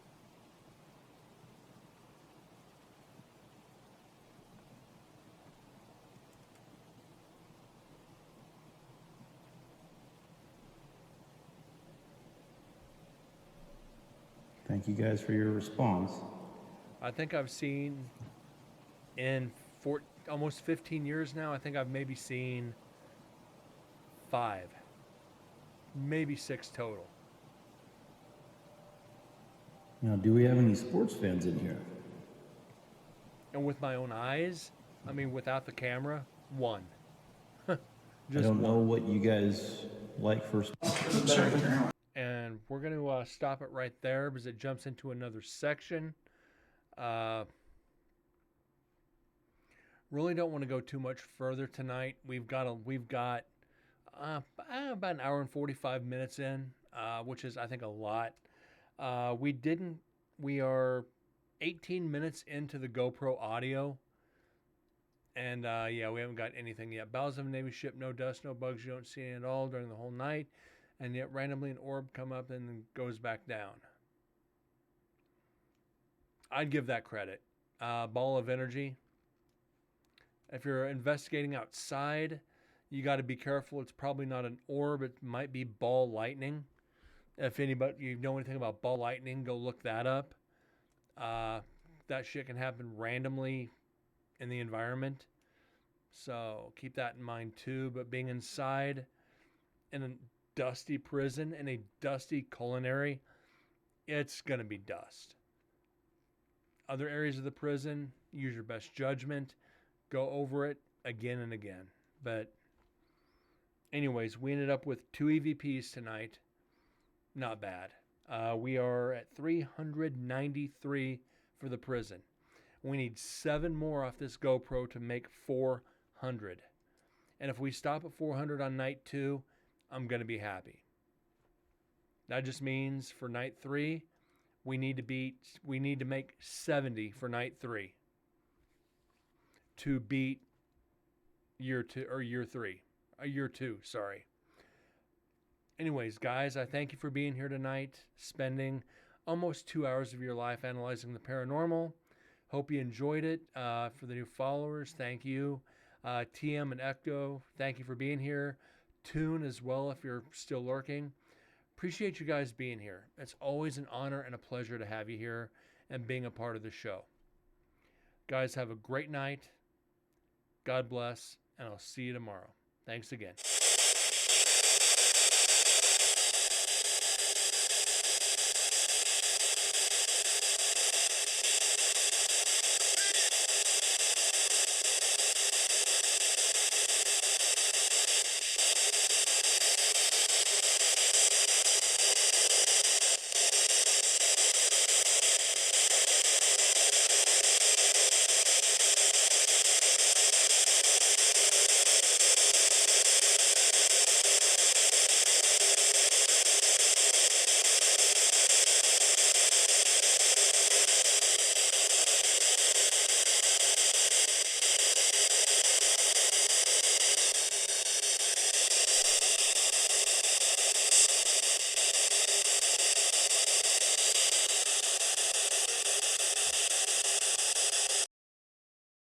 Thank you guys for your response. I think I've seen in almost 15 years now, I think I've maybe seen 5, maybe 6 total. Now, do we have any sports fans in here? And with my own eyes, I mean, without the camera, 1. I Just don't know 1. what you guys like for sports. And we're going to stop it right there because it jumps into another section. Really don't want to go too much further tonight. We've got about an hour and 45 minutes in, which is I think a lot. We are 18 minutes into the GoPro audio. And yeah, we haven't got anything yet. Bowels of a Navy ship, no dust, no bugs. You don't see any at all during the whole night. And yet randomly an orb come up and then goes back down. I'd give that credit. Ball of energy. If you're investigating outside, you got to be careful. It's probably not an orb. It might be ball lightning. If anybody you know anything about ball lightning, go look that up. That shit can happen randomly in the environment. So keep that in mind too. But being inside in a dusty prison, in a dusty culinary, it's going to be dust. Other areas of the prison, use your best judgment. Go over it again and again. But anyways, we ended up with 2 EVPs tonight. Not bad. We are at 393 for the prison. We need 7 more off this GoPro to make 400. And if we stop at 400 on night 2, I'm going to be happy. That just means for night 3, we need to make 70 for night 3 to beat year 2, sorry. Anyways, guys, I thank you for being here tonight, spending almost 2 hours of your life analyzing the paranormal. Hope you enjoyed it. For the new followers, thank you. TM and Ecto, thank you for being here. Tune as well if you're still lurking. Appreciate you guys being here. It's always an honor and a pleasure to have you here and being a part of the show. Guys, have a great night. God bless, and I'll see you tomorrow. Thanks again.